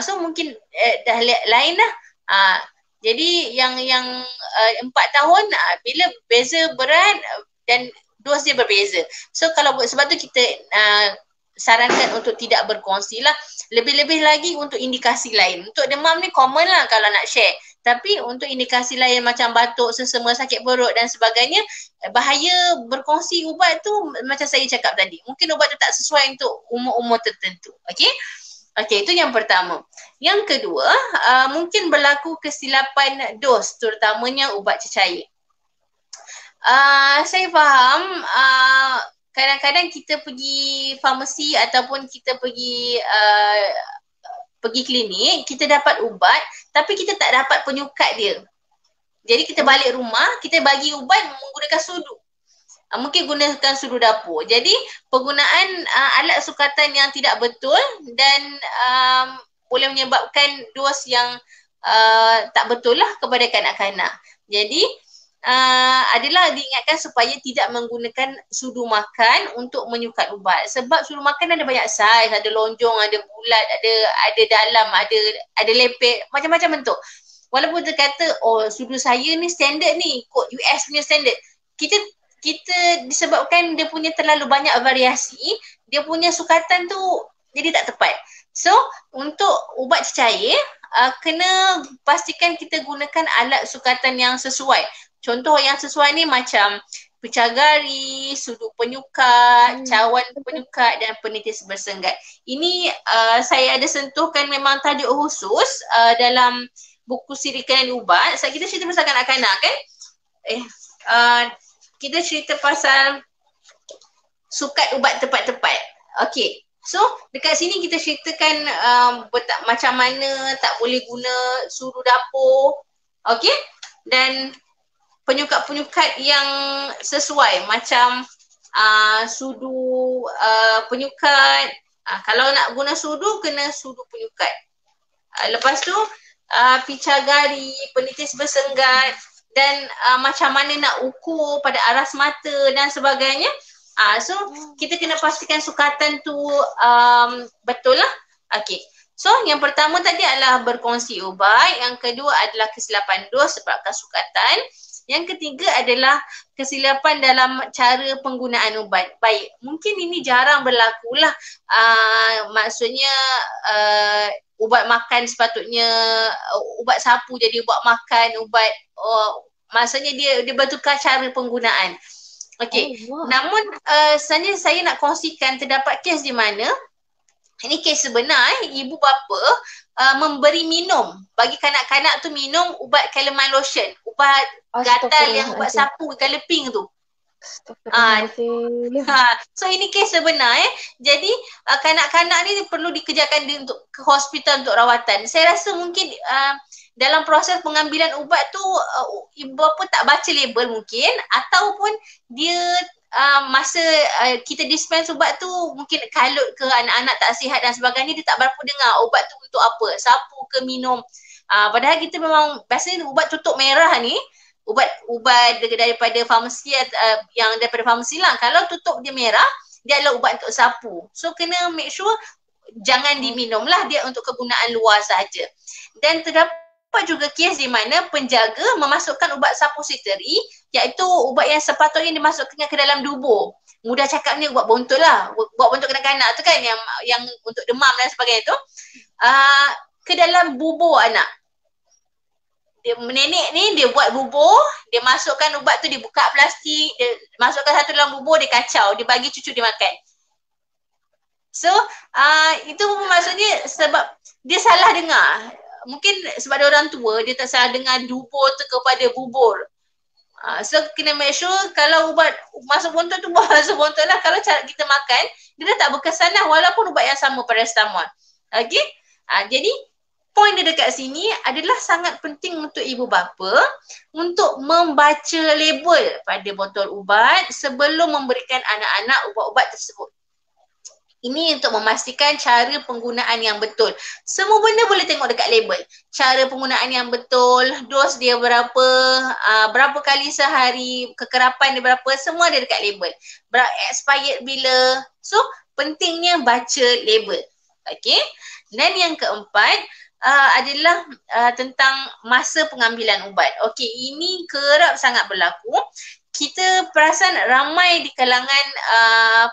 So mungkin dah lain lah. Jadi yang 4 tahun, bila beza berat dan dos dia berbeza. So kalau sebab tu kita sarankan untuk tidak berkongsi lah. Lebih-lebih lagi untuk indikasi lain. Untuk demam ni common lah kalau nak share. Tapi untuk indikasi lain macam batuk, sesama, sakit perut dan sebagainya, bahaya berkongsi ubat tu macam saya cakap tadi. Mungkin ubat tu tak sesuai untuk umur-umur tertentu. Okay? Okey, itu yang pertama. Yang kedua, mungkin berlaku kesilapan dos, terutamanya ubat cecair. Saya faham kadang-kadang kita pergi farmasi ataupun kita pergi klinik, kita dapat ubat tapi kita tak dapat penyukat dia. Jadi kita balik rumah, kita bagi ubat menggunakan sudu. Mungkin gunakan sudu dapur. Jadi penggunaan alat sukatan yang tidak betul dan boleh menyebabkan dos yang tak betul lah kepada kanak-kanak. Jadi adalah diingatkan supaya tidak menggunakan sudu makan untuk menyukat ubat. Sebab sudu makan ada banyak saiz, ada lonjong, ada bulat, ada dalam, ada lepek, macam-macam bentuk. Walaupun dia kata, oh sudu saya ni standard ni, kod US punya standard. Kita disebabkan dia punya terlalu banyak variasi, dia punya sukatan tu jadi tak tepat. So, untuk ubat cecair, kena pastikan kita gunakan alat sukatan yang sesuai. Contoh yang sesuai ni macam pecagari, sudu penyukat, cawan penyukat dan penitis bersenggat. Ini saya ada sentuhkan memang tajuk khusus dalam buku siri kenali ubat. Kita cerita pasal kanak-kanak kan? Kita cerita pasal sukat ubat tepat-tepat. Okey. So, dekat sini kita ceritakan macam mana tak boleh guna sudu dapur. Okey? Dan penyukat-penyukat yang sesuai macam sudu penyukat. Kalau nak guna sudu, kena sudu penyukat. Lepas tu, picagari, penitis bersenggat dan macam mana nak ukur pada aras mata dan sebagainya. So kita kena pastikan sukatan tu betul lah. Okay. So yang pertama tadi adalah berkongsi ubat. Yang kedua adalah kesilapan dos sebabkan sukatan. Yang ketiga adalah kesilapan dalam cara penggunaan ubat. Baik, mungkin ini jarang berlaku lah. Maksudnya ubat makan sepatutnya ubat sapu jadi ubat makan, ubat maksudnya dia bertukar cara penggunaan. Okey. Namun sebenarnya saya nak kongsikan terdapat kes di mana ini kes sebenar ibu bapa memberi minum bagi kanak-kanak tu minum ubat calamine lotion, ubat gatal yang ubat sapu color pink tu. So ini kes sebenar Jadi kanak-kanak ni perlu dikejarkan dia untuk ke hospital untuk rawatan. Saya rasa mungkin dalam proses pengambilan ubat tu ibu bapa tak baca label mungkin, ataupun dia masa kita dispense ubat tu mungkin kalut ke anak-anak tak sihat dan sebagainya, dia tak berapa dengar ubat tu untuk apa, sapu ke minum. Padahal kita memang biasanya ubat tutup merah ni, ubat daripada farmasi yang daripada farmasi lah, kalau tutup dia merah dia adalah ubat untuk sapu. So kena make sure jangan diminum lah, dia untuk kegunaan luar sahaja. Dan terdapat juga kes di mana penjaga memasukkan ubat suppository, iaitu ubat yang sepatutnya dimasukkan ke dalam dubur. Mudah cakapnya ubat bontot lah, ubat bontot kanak-kanak tu kan, yang untuk demam dan sebagainya tu, ke dalam bubur anak. Nenek ni dia buat bubur, dia masukkan ubat tu, dia buka plastik, dia masukkan satu dalam bubur, dia kacau, dia bagi cucu dia makan. So itu maksudnya sebab dia salah dengar. Mungkin sebab dia orang tua, dia tak salah dengar dubur tu kepada bubur. So kena make sure kalau ubat masuk bontot tu masuk bontot lah. Kalau cara kita makan, dia dah tak berkesan lah walaupun ubat yang sama paracetamol. Okay? Jadi poin dia dekat sini adalah sangat penting untuk ibu bapa untuk membaca label pada botol ubat sebelum memberikan anak-anak ubat-ubat tersebut. Ini untuk memastikan cara penggunaan yang betul. Semua benda boleh tengok dekat label. Cara penggunaan yang betul, dos dia berapa kali sehari, kekerapan dia berapa, semua ada dekat label. Expired bila. So, pentingnya baca label. Okay. Dan yang keempat adalah tentang masa pengambilan ubat. Okey, ini kerap sangat berlaku. Kita perasan ramai di kalangan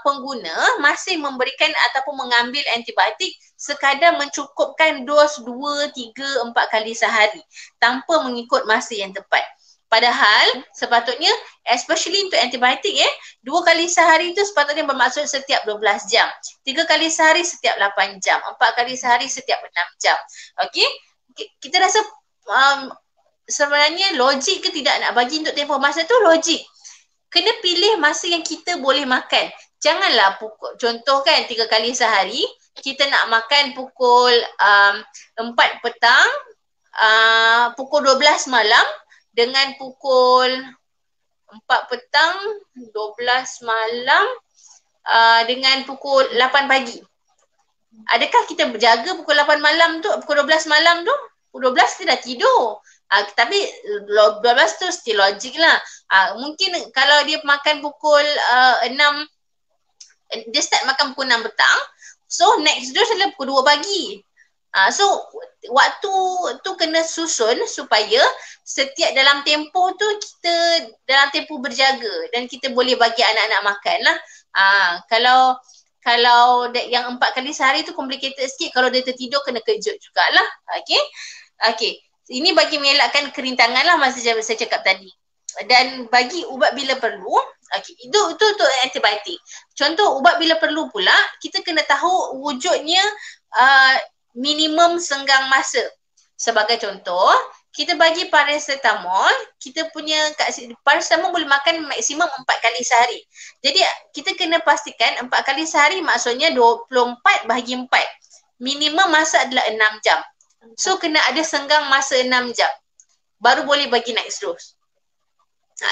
pengguna masih memberikan ataupun mengambil antibiotik sekadar mencukupkan dos 2, 3, 4 kali sehari tanpa mengikut masa yang tepat. Padahal sepatutnya especially untuk antibiotik 2 kali sehari tu sepatutnya bermaksud setiap 12 jam. 3 kali sehari setiap 8 jam. 4 kali sehari setiap 6 jam. Okey? Kita rasa sebenarnya logik ke tidak nak bagi untuk tempoh masa tu? Logik. Kena pilih masa yang kita boleh makan. Janganlah pukul, contoh kan 3 kali sehari, kita nak makan pukul 4 petang, pukul 12 malam dengan pukul 4 petang, 12 malam dengan pukul 8 pagi. Adakah kita berjaga pukul 8 malam tu, pukul 12 malam tu? Pukul 12 kita dah tidur. Tapi 12 tu still logik lah. Mungkin kalau dia makan pukul 6, dia start makan pukul 6 petang. So next dose adalah pukul 2 pagi. So waktu tu kena susun supaya setiap dalam tempoh tu kita dalam tempoh berjaga dan kita boleh bagi anak-anak makan lah. Kalau yang 4 kali sehari tu complicated sikit, kalau dia tertidur kena kejut jugalah. Okay. Ini bagi mengelakkan kerintangan lah masa saya cakap tadi. Dan bagi ubat bila perlu, itu untuk antibiotik. Contoh ubat bila perlu pula, kita kena tahu wujudnya minimum senggang masa. Sebagai contoh, kita bagi paracetamol, kita punya paracetamol boleh makan maksimum 4 kali sehari. Jadi kita kena pastikan 4 kali sehari maksudnya 24 bahagi 4. Minimum masa adalah 6 jam. So kena ada senggang masa 6 jam. Baru boleh bagi next dose.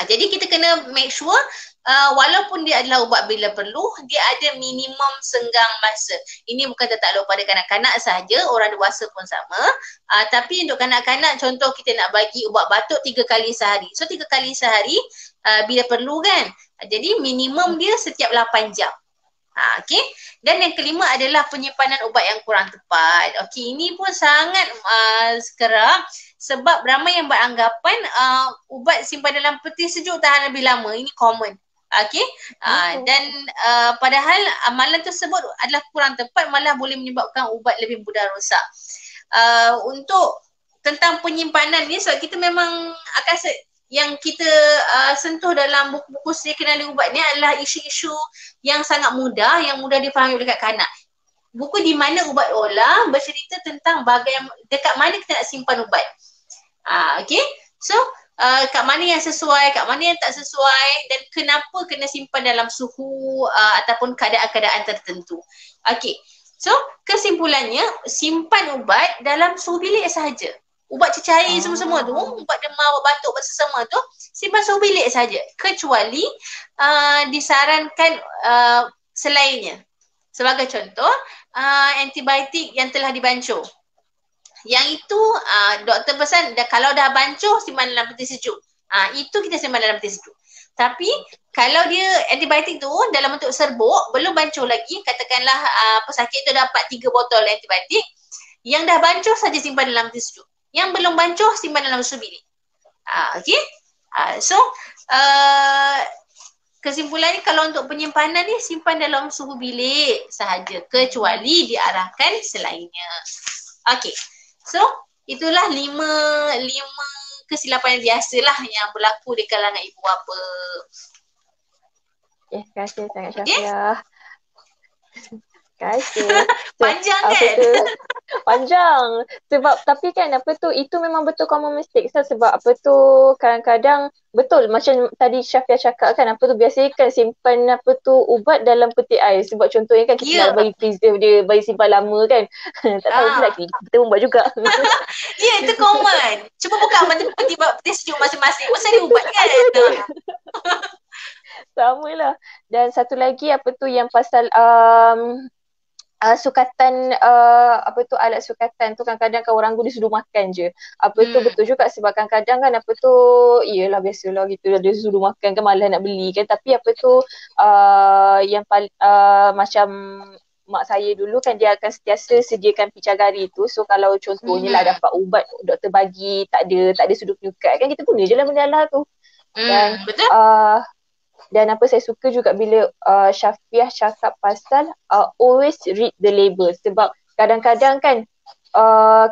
Jadi kita kena make sure walaupun dia adalah ubat bila perlu, dia ada minimum senggang masa. Ini bukan tertakluk pada kanak-kanak sahaja, orang dewasa pun sama. Tapi untuk kanak-kanak, contoh kita nak bagi ubat batuk 3 kali sehari. So 3 kali sehari bila perlu kan. Jadi minimum dia setiap 8 jam. Okay. Dan yang kelima adalah penyimpanan ubat yang kurang tepat. Okay, ini pun sangat kerap sebab ramai yang beranggapan ubat simpan dalam peti sejuk tahan lebih lama. Ini common. Okay. Dan padahal amalan tersebut adalah kurang tepat, malah boleh menyebabkan ubat lebih mudah rosak. Untuk tentang penyimpanan ni, sebab kita memang akan yang kita sentuh dalam buku-buku sedia kenali ubat ni adalah isu-isu yang sangat mudah, yang mudah difahami oleh kanak-kanak. Buku Di Mana Ubat Olah bercerita tentang dekat mana kita nak simpan ubat. Okay, so kat mana yang sesuai, kat mana yang tak sesuai dan kenapa kena simpan dalam suhu ataupun keadaan-keadaan tertentu. Okay, so kesimpulannya simpan ubat dalam suhu bilik sahaja. Ubat cecair semua-semua tu, ubat demam, ubat batuk, ubat sesama tu simpan suhu bilik saja. Kecuali disarankan selainnya. Sebagai contoh, antibiotik yang telah dibancuh. Yang itu doktor pesan kalau dah bancuh simpan dalam peti sejuk. Itu kita simpan dalam peti sejuk. Tapi kalau dia antibiotik tu dalam bentuk serbuk, belum bancuh lagi, katakanlah pesakit tu dapat 3 botol antibiotik, yang dah bancuh saja simpan dalam peti sejuk. Yang belum bancuh simpan dalam suhu bilik. Okay. So kesimpulannya kalau untuk penyimpanan ni simpan dalam suhu bilik sahaja kecuali diarahkan selainnya. Okay. So itulah 5 kesilapan yang biasalah yang berlaku di kalangan ibu bapa. Terima kasih sangat Syafiah. Kasih. Panjang kan? Panjang. Sebab tapi kan itu memang betul common mistake. Sebab kadang-kadang betul macam tadi Syafiah cakap kan biasanya kan simpan ubat dalam peti ais. Sebab contohnya kan kita nak bagi freezer dia bagi simpan lama kan. Tak tahu pula kita pun buat juga. Itu common. Cuba buka peti sejuk masing-masing. Masa dia ubat kan? Sama lah. Dan satu lagi yang pasal sukatan alat sukatan tu kadang-kadang kan orang dia suruh makan je. Betul juga sebab kadang-kadang kan iyalah biasalah gitu dia suruh makan kan malas nak beli kan, tapi yang macam mak saya dulu kan dia akan sentiasa sediakan picagari tu. So kalau contohnya lah dapat ubat doktor bagi tak ada sudut penyukat kan kita guna je lah benda lah tu. Dan betul. Dan saya suka juga bila Syafiah cakap pasal always read the label. Sebab kadang-kadang kan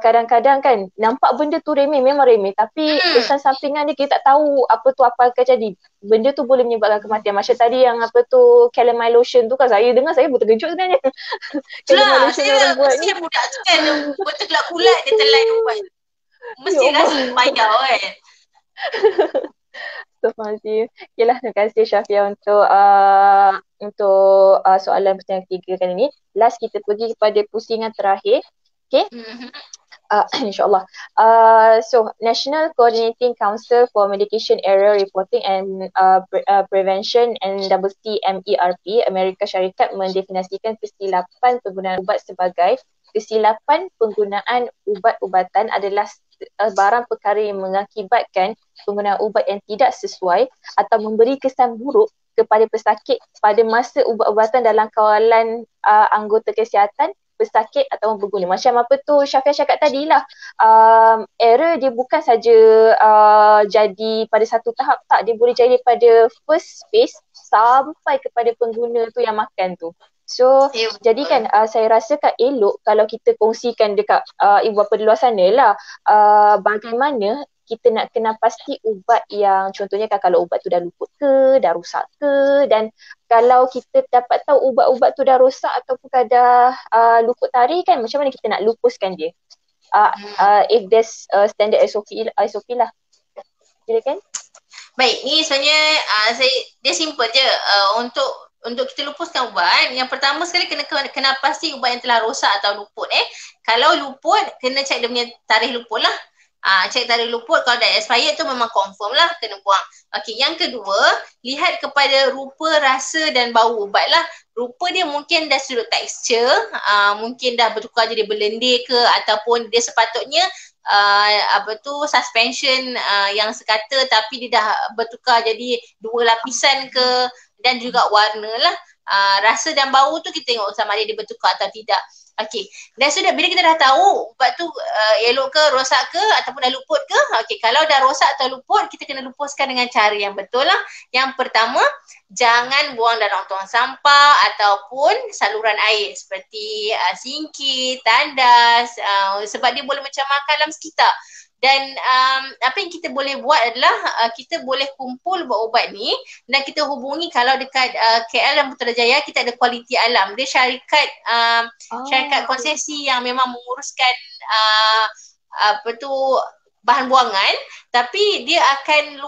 kadang-kadang kan nampak benda tu remeh, memang remeh, tapi kesan sampingan dia kita tak tahu apa tu apa akan jadi. Benda tu boleh menyebabkan kematian. Macam tadi yang apa tu calamine lotion tu kan, saya dengar saya pun terkejut sebenarnya. Calamine Itulah, lotion yang orang saya buat ni. kesian budak tu kan, betul kulat dia telan ubat. Ya Mesti Allah. rasa payah kan. Astagfirullahaladzim. Okeylah, terima kasih Syafia untuk soalan pertanyaan ketiga kali ni. Last kita pergi kepada pusingan terakhir. Okay. InsyaAllah. So, National Coordinating Council for Medication Error Reporting and Prevention NCCMERP Amerika Syarikat mendefinisikan kesilapan penggunaan ubat sebagai kesilapan penggunaan ubat-ubatan adalah barang perkara yang mengakibatkan penggunaan ubat yang tidak sesuai atau memberi kesan buruk kepada pesakit pada masa ubat-ubatan dalam kawalan anggota kesihatan, pesakit atau pengguna. Macam apa tu Syafia cakap tadi lah, error dia bukan saja jadi pada satu tahap, tak, dia boleh jadi pada first phase sampai kepada pengguna tu yang makan tu. So jadi kan saya rasa kan elok kalau kita kongsikan dekat ibu bapa di luar sana lah, bagaimana kita nak kena pasti ubat yang contohnya kan kalau ubat tu dah luput ke, dah rosak ke, dan kalau kita dapat tahu ubat-ubat tu dah rosak ataupun dah luput tarikh kan, macam mana kita nak lupuskan dia? If there's standard SOP lah. Silakan. Baik, ni sebenarnya dia simple je. Untuk kita lupuskan ubat, yang pertama sekali kena pasti ubat yang telah rosak atau luput. Kalau luput, kena check dia punya tarikh luput lah. Cek tarikh luput, kalau dah expired tu memang confirm lah kena buang. Okey, yang kedua, lihat kepada rupa, rasa dan bau ubat lah. Rupa dia mungkin dah sudut tekstur, mungkin dah bertukar jadi berlendir ke, ataupun dia sepatutnya suspension yang sekata tapi dia dah bertukar jadi 2 lapisan ke, dan juga warna lah. Rasa dan bau tu kita tengok sama ada dia bertukar atau tidak. Okey, dan sudah bila kita dah tahu ubat tu elok ke, rosak ke ataupun dah luput ke. Okey, kalau dah rosak atau luput, kita kena lupuskan dengan cara yang betul lah. Yang pertama, jangan buang dalam tong sampah ataupun saluran air seperti sinki, tandas, sebab dia boleh mencemarkan alam sekitar. Dan apa yang kita boleh buat adalah kita boleh kumpul ubat-ubat ni dan kita hubungi, kalau dekat KL dan Putrajaya kita ada Kualiti Alam. Dia syarikat konsesi yang memang menguruskan bahan buangan, tapi dia akan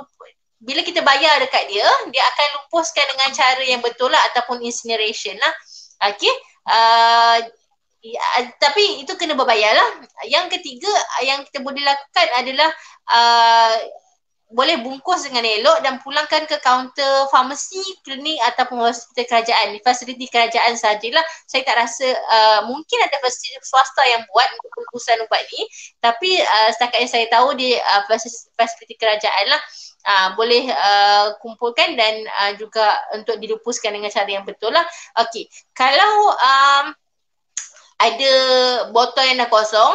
bila kita bayar dekat dia, dia akan lupuskan dengan cara yang betul lah ataupun incineration lah. Okey. Tapi itu kena berbayar lah. Yang ketiga yang kita boleh lakukan adalah boleh bungkus dengan elok dan pulangkan ke kaunter farmasi, klinik ataupun hospital kerajaan. Fasiliti kerajaan sajalah. Saya tak rasa mungkin ada fasiliti swasta yang buat bungkusan ubat ni, tapi setakat yang saya tahu dia fasiliti kerajaan lah. Boleh kumpulkan dan juga untuk dilupuskan dengan cara yang betul lah. Okey, kalau ada botol yang dah kosong,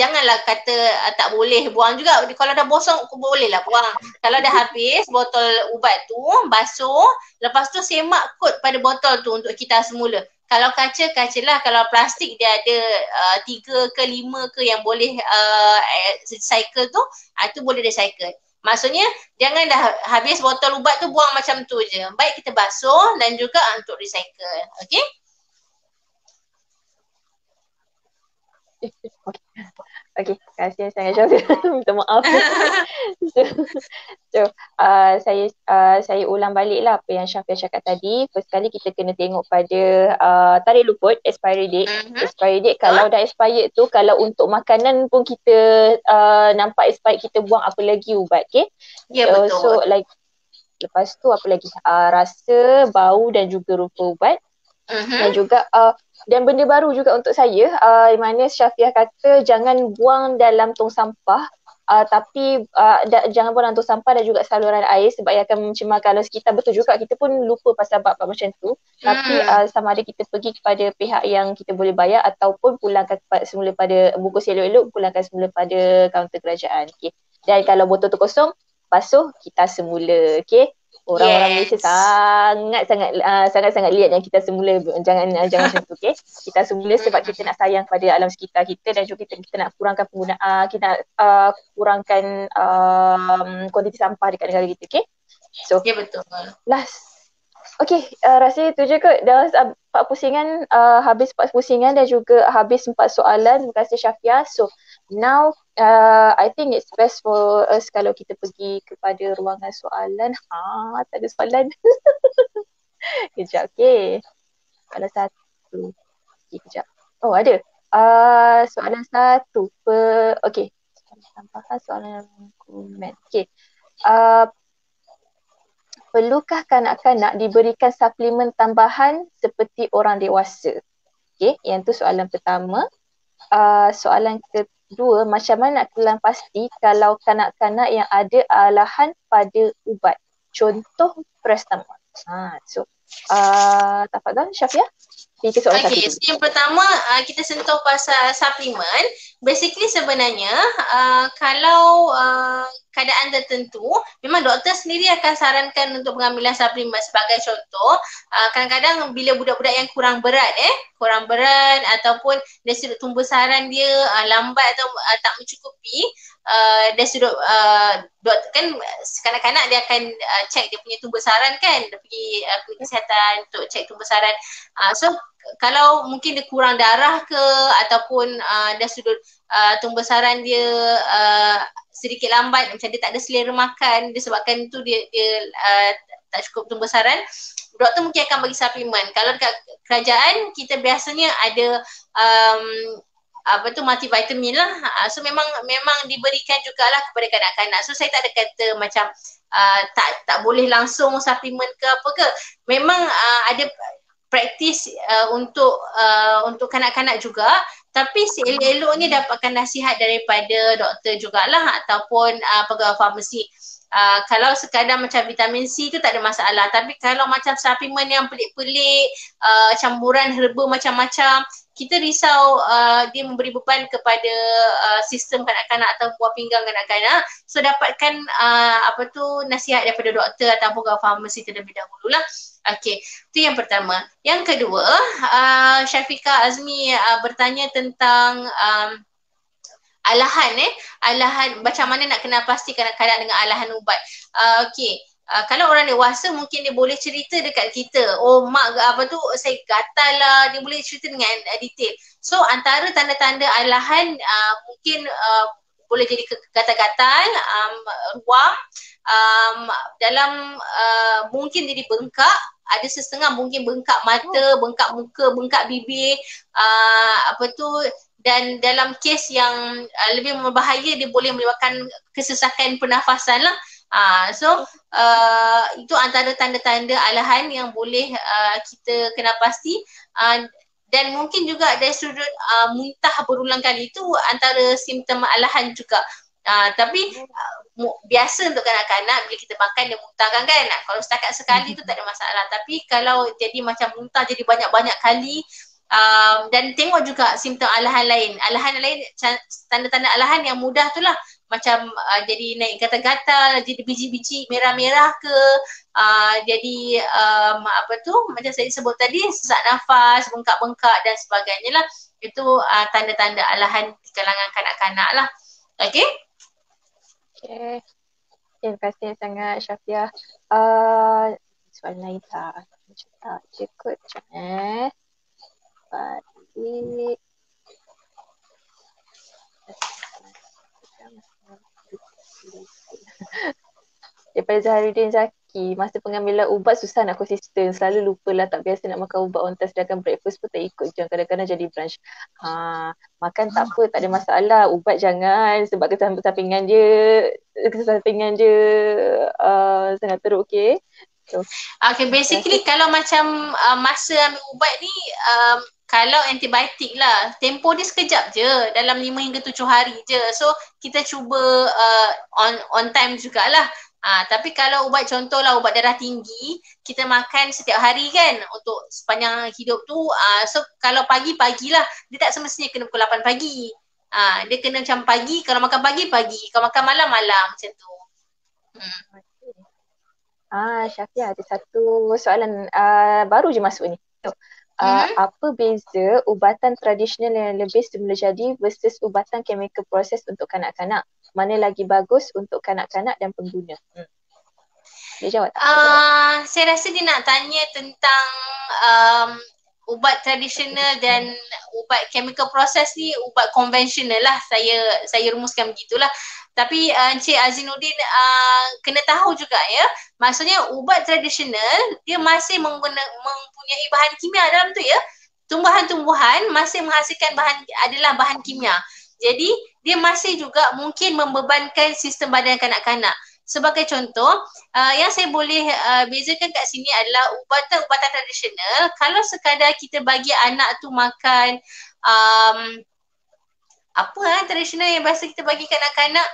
janganlah kata tak boleh buang juga. Kalau dah kosong, boleh lah buang. Kalau dah habis botol ubat tu, basuh, lepas tu semak kod pada botol tu untuk kita semula. Kalau kaca lah. Kalau plastik dia ada 3 ke 5 ke yang boleh recycle tu, tu boleh recycle. Maksudnya jangan dah habis botol ubat tu buang macam tu je. Baik kita basuh dan juga untuk recycle. Okey? Okey, terima kasih sangat Syafia. Minta maaf. So, saya ulang balik lah apa yang Syafia cakap tadi. First kali kita kena tengok pada tarikh luput, expiry date. Expiry date kalau dah expired tu, kalau untuk makanan pun kita nampak expired, kita buang, apa lagi ubat. Okay? Ya, betul. So like lepas tu apa lagi? Rasa, bau dan juga rupa ubat. Dan juga dan benda baru juga untuk saya, mana Syafia kata jangan buang dalam tong sampah, tapi jangan buang dalam tong sampah dan juga saluran air sebab ia akan mencemarkan alam sekitar. Betul juga, kita pun lupa pasal bab macam tu. Tapi sama ada kita pergi kepada pihak yang kita boleh bayar ataupun pulangkan semula pada bungkus elok-elok, pulangkan semula pada kaunter kerajaan. Okay. Dan kalau botol tu kosong, basuh kita semula. Okay. Orang-orang Malaysia sangat-sangat lihat yang kita semula. Jangan macam tu, okay? Kita semula sebab kita nak sayang pada alam sekitar kita dan juga kita nak kurangkan penggunaan, kita nak kurangkan kuantiti sampah dekat negara kita, okay? So, Ya, betul. last. Okay, rasanya tu je kot. Dah 4 pusingan, habis 4 pusingan dan juga habis 4 soalan. Terima kasih Syafiah. So, now I think it's best for us kalau kita pergi kepada ruangan soalan. Tak ada soalan. Kejap, okay. Soalan 1. Okay, kejap. Oh, ada. Soalan 1. Okay. Soalan tambahan, soalan komen. Okay. Perlukah kanak-kanak diberikan suplemen tambahan seperti orang dewasa? Okay, yang tu soalan pertama. Soalan kedua, macam mana nak kelang pasti kalau kanak-kanak yang ada alahan pada ubat? Contoh paracetamol. So, Tafadhal Syafiah. Okay, so yang pertama kita sentuh pasal suplemen. Basically sebenarnya kalau keadaan tertentu memang doktor sendiri akan sarankan untuk pengambilan suplemen. Sebagai contoh, kadang-kadang bila budak-budak yang kurang berat ataupun dari sudut tumbuh saran dia lambat atau tak mencukupi, dari sudut doktor kan kanak-kanak dia akan cek dia punya tumbuh saran kan, dia pergi klinik kesihatan untuk cek tumbuh saran. So kalau mungkin dia kurang darah ke ataupun dari sudut tumbuh saran dia sedikit lambat, macam dia tak ada selera makan, disebabkan itu dia tak cukup tumbuh saran, doktor mungkin akan bagi suplemen. Kalau dekat kerajaan kita biasanya ada multivitamin lah. So memang diberikan jugalah kepada kanak-kanak. So saya tak ada kata macam tak boleh langsung suplemen ke apa ke. Memang ada praktis untuk kanak-kanak juga, tapi seelok-eloknya dapatkan nasihat daripada doktor jugalah ataupun pegawai farmasi. Kalau sekadar macam vitamin C tu tak ada masalah, tapi kalau macam suplemen yang pelik-pelik, campuran herba macam-macam, kita risau dia memberi beban kepada sistem kanak-kanak atau buah pinggang kanak-kanak. So dapatkan nasihat daripada doktor atau pegawai farmasi terlebih dahulu lah. Okey, itu yang pertama. Yang kedua, Syafiqah Azmi bertanya tentang alahan macam mana nak kenal pasti kadang-kadang dengan alahan ubat. Okey, kalau orang dewasa mungkin dia boleh cerita dekat kita, oh mak saya gatal lah, dia boleh cerita dengan detail. So antara tanda-tanda alahan mungkin boleh jadi gatal-gatal, ruam, dalam mungkin jadi bengkak, ada setengah mungkin bengkak mata, bengkak muka, bengkak bibir, dan dalam kes yang lebih berbahaya dia boleh menyebabkan kesesakan pernafasan lah. So itu antara tanda-tanda alahan yang boleh kita kenal pasti. Dan mungkin juga dari sudut muntah berulang kali itu antara simptom alahan juga. Tapi biasa untuk kanak-kanak bila kita makan dia muntahkan kan. Kalau setakat sekali tu tak ada masalah. Tapi kalau jadi macam muntah jadi banyak-banyak kali, dan tengok juga simptom alahan lain. Alahan lain, tanda-tanda alahan yang mudah tu lah. Macam jadi naik gatal-gatal, jadi biji-biji merah-merah ke, jadi macam saya sebut tadi, sesak nafas, bengkak-bengkak dan sebagainya lah. Itu tanda-tanda alahan di kalangan kanak-kanak lah. Okay? Okay. Terima kasih sangat Syafiah. Soalan lain tak? Tak je kot. Balik. Daripada Zahiruddin Zaki, masa pengambilan ubat susah nak konsisten, selalu lupa lah, tak biasa nak makan ubat on time, sedangkan breakfast pun tak ikut jam, kadang-kadang jadi brunch. Makan tak apa, tak ada masalah, ubat jangan sebab kesampingan je sangat teruk, okay? So, basically kalau macam masa ambil ubat ni, kalau antibiotik lah, tempoh dia sekejap je, dalam 5 hingga 7 hari je. So kita cuba on time jugalah. Tapi kalau ubat, contohlah ubat darah tinggi, kita makan setiap hari kan untuk sepanjang hidup tu. So kalau pagi-pagilah, dia tak semestinya kena pukul 8 pagi. Dia kena macam pagi, kalau makan pagi, kalau makan malam, macam tu. Syafia ada satu soalan baru je masuk ni. Apa beza ubatan tradisional yang lebih semula jadi versus ubatan chemical process untuk kanak-kanak? Mana lagi bagus untuk kanak-kanak dan pengguna? Dia jawab tak? Saya rasa dia nak tanya tentang ubat tradisional dan ubat chemical process ni ubat konvensional lah. Saya rumuskan begitulah. Tapi Encik Azinuddin kena tahu juga ya, maksudnya ubat tradisional dia masih mempunyai bahan kimia dalam tu ya. Tumbuhan-tumbuhan masih menghasilkan adalah bahan kimia. Jadi dia masih juga mungkin membebankan sistem badan kanak-kanak. Sebagai contoh, yang saya boleh bezakan kat sini adalah ubatan-ubatan tradisional. Kalau sekadar kita bagi anak tu makan tradisional yang biasa kita bagi kanak-kanak,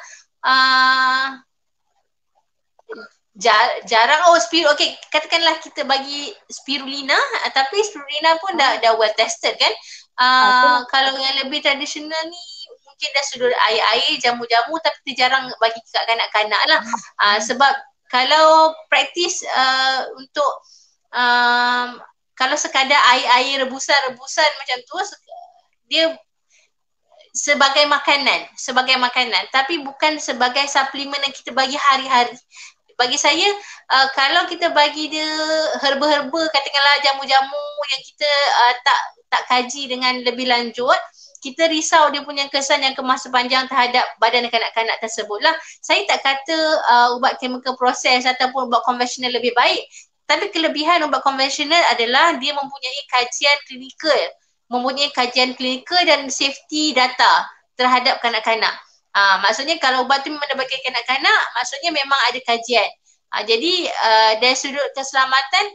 jarang okey, katakanlah kita bagi spirulina, tapi spirulina pun dah well tested kan. Kalau yang lebih tradisional ni mungkin dah sudut air-air, jamu-jamu, tapi kita jarang bagi kat kanak-kanak lah. Sebab kalau praktis untuk kalau sekadar air-air rebusan macam tu, dia sebagai makanan, tapi bukan sebagai suplemen yang kita bagi hari-hari. Bagi saya, kalau kita bagi dia herba-herba, katakanlah jamu-jamu yang kita tak kaji dengan lebih lanjut, kita risau dia punya kesan yang kemasa panjang terhadap badan kanak-kanak tersebut lah. Saya tak kata ubat chemical process ataupun ubat konvensional lebih baik, tapi kelebihan ubat konvensional adalah dia mempunyai kajian klinikal dan safety data terhadap kanak-kanak. Maksudnya kalau ubat tu memang bagi kanak-kanak, maksudnya memang ada kajian. Jadi dari sudut keselamatan,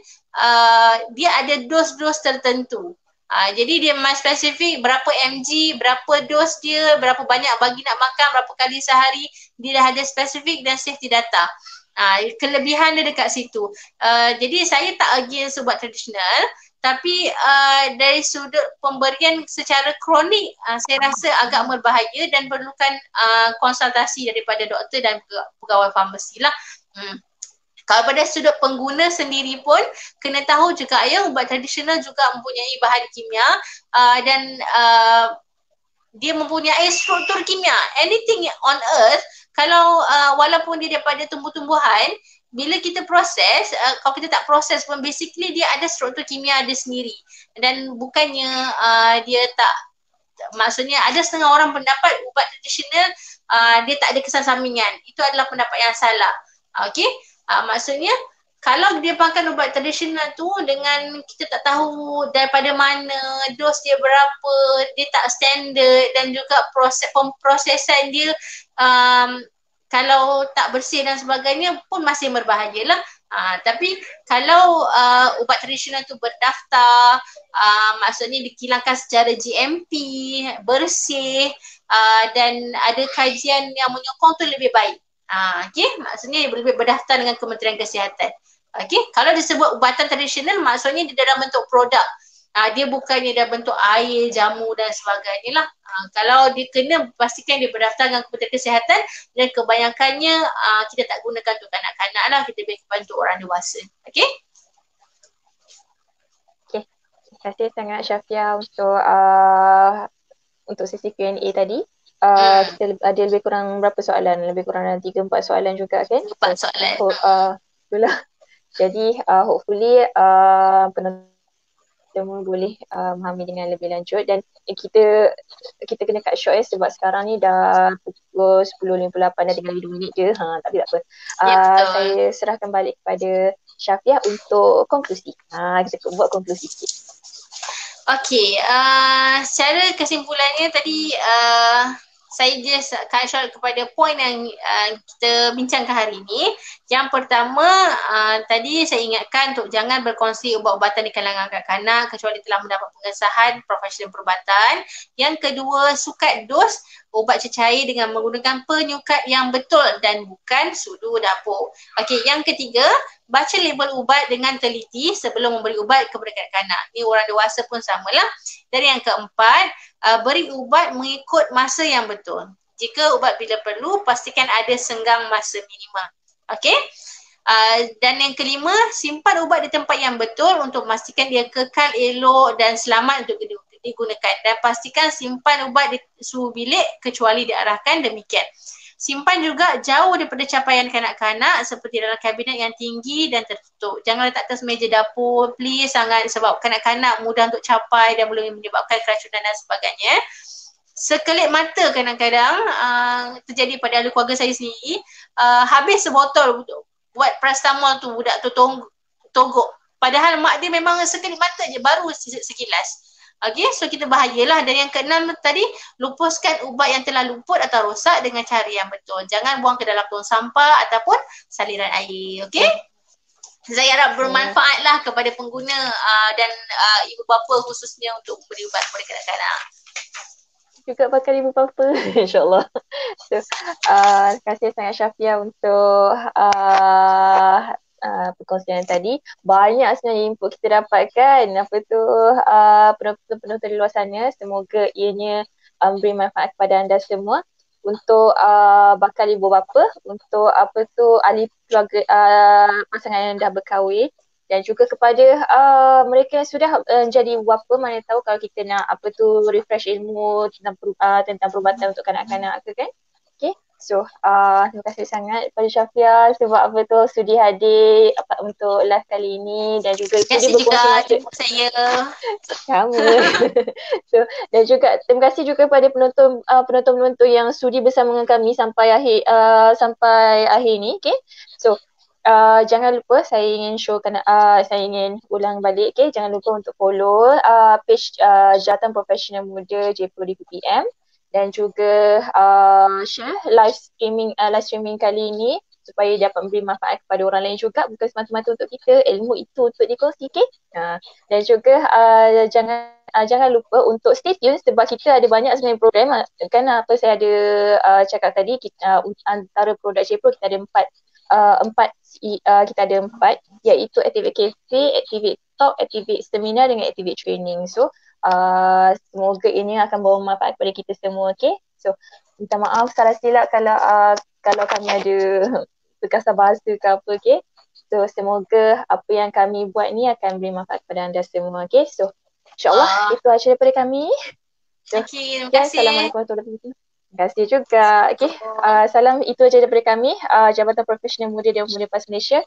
dia ada dos-dos tertentu. Jadi dia memang spesifik berapa mg, berapa dos dia, berapa banyak bagi nak makan, berapa kali sehari, dia dah ada spesifik dan safety data. Kelebihan dia dekat situ. Jadi saya tak against ubat tradisional, tapi dari sudut pemberian secara kronik, saya rasa agak berbahaya dan perlukan konsultasi daripada doktor dan pegawai farmasi lah. Kalau pada sudut pengguna sendiri pun kena tahu juga ya, ubat tradisional juga mempunyai bahan kimia dan dia mempunyai struktur kimia. Anything on earth, kalau walaupun dia daripada tumbuh-tumbuhan, bila kita proses, kalau kita tak proses pun basically dia ada struktur kimia dia sendiri. Dan bukannya dia tak, maksudnya ada setengah orang pendapat ubat tradisional dia tak ada kesan sampingan. Itu adalah pendapat yang salah. Okey? Maksudnya kalau dia makan ubat tradisional tu dengan kita tak tahu daripada mana, dos dia berapa, dia tak standard, dan juga pemprosesan dia kalau tak bersih dan sebagainya pun masih berbahaya lah. Tapi kalau ubat tradisional tu berdaftar, maksudnya dikilangkan secara GMP, bersih, dan ada kajian yang menyokong tu lebih baik. Okay, maksudnya lebih berdaftar dengan Kementerian Kesihatan. Okay, kalau disebut ubatan tradisional, maksudnya dia dalam bentuk produk. Dia bukannya dalam bentuk air, jamu dan sebagainya lah. Kalau dia kena, pastikan dia berdaftar dengan Kementerian Kesihatan, dan kebanyakannya kita tak gunakan untuk kanak-kanak lah, kita beri kepada untuk orang dewasa. Okay? Okay, terima kasih sangat Syafia untuk sesi Q&A tadi. Kita ada lebih kurang berapa soalan? Lebih kurang 3-4 soalan juga kan? 4 soalan. Itulah. Jadi hopefully penonton boleh memahami dengan lebih lanjut, dan kita kena cut short sebab sekarang ni dah pukul 10.58, dah tinggal 2 minit je. Tapi tak apa. Saya serahkan balik kepada Syafia untuk konklusi. Kita buat konklusi sikit. Okey, secara kesimpulannya tadi saya just cut short kepada poin yang kita bincangkan hari ini. Yang pertama, tadi saya ingatkan untuk jangan berkongsi ubat-ubatan di kalangan kanak-kanak kecuali telah mendapat pengesahan profesional perubatan. Yang kedua, sukat dos ubat cecair dengan menggunakan penyukat yang betul dan bukan sudu dapur. Okey, yang ketiga, baca label ubat dengan teliti sebelum memberi ubat kepada kanak-kanak. Ni orang dewasa pun samalah. Dan yang keempat, beri ubat mengikut masa yang betul. Jika ubat bila perlu, pastikan ada senggang masa minima. Okey? Dan yang kelima, simpan ubat di tempat yang betul untuk memastikan dia kekal, elok dan selamat untuk digunakan. Dan pastikan simpan ubat di suhu bilik kecuali diarahkan demikian. Simpan juga jauh daripada capaian kanak-kanak seperti dalam kabinet yang tinggi dan tertutup. Jangan letakkan semeja dapur, please sangat, sebab kanak-kanak mudah untuk capai dan boleh menyebabkan keracunan dan sebagainya. Sekelip mata kadang-kadang terjadi pada ahli keluarga saya sendiri, habis sebotol buat paracetamol tu budak tu togok. Padahal mak dia memang sekelip mata je, baru sekilas. Okay, so kita bahayalah. Dan yang keenam tadi, lupuskan ubat yang telah luput atau rosak dengan cara yang betul. Jangan buang ke dalam tong sampah ataupun saliran air. Okay? Saya harap bermanfaatlah kepada pengguna dan ibu bapa khususnya untuk memberi ubat kepada kanak-kanak. Juga pakai ibu bapa, insyaAllah. So, terima kasih sangat Syafia untuk perkongsian tadi. Banyak sebenarnya input kita dapatkan. Apa tu, penonton di luar sana. Semoga ianya beri manfaat kepada anda semua. Untuk bakal ibu bapa, untuk apa tu ahli keluarga, pasangan yang dah berkahwin, dan juga kepada mereka yang sudah jadi ibu bapa, mana tahu kalau kita nak apa tu refresh ilmu tentang perubatan untuk kanak-kanak ke kan. Okay, so terima kasih sangat kepada Syafia sebab apa tu sudi hadir untuk live kali ini, dan juga sudi berkongsi juga saya. Sama. So, dan juga terima kasih juga kepada penonton-penonton yang sudi bersama dengan kami sampai akhir ni. Okay, so jangan lupa saya ingin saya ingin ulang balik, okay? Jangan lupa untuk follow page Jawatan Profesional Muda J-Pro di PPM, dan juga share live streaming kali ini supaya dapat memberi manfaat kepada orang lain juga, bukan semata-mata untuk kita, ilmu itu untuk dikongsi, okay? Dan juga jangan lupa untuk stay tune sebab kita ada banyak sebenarnya program kan, apa saya ada cakap tadi, antara produk J-Pro kita ada empat, iaitu Activate Cafe, Activate Talk, Activate Seminar dengan Activate Training. So semoga ini akan bawa manfaat kepada kita semua, okay? So minta maaf salah silap kalau kami ada terkasar bahasa ke apa, okay? So semoga apa yang kami buat ni akan beri manfaat kepada anda semua, okay? So insyaAllah itu sahaja daripada kami. So, terima kasih. Assalamualaikum warahmatullahi wabarakatuh. Terima kasih juga. Okay, salam, itu aja daripada kami, Jabatan Profesional Muda dan Pemuda PAS Malaysia,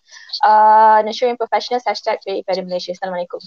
Nurturing Professionals #Malaysia. Assalamualaikum.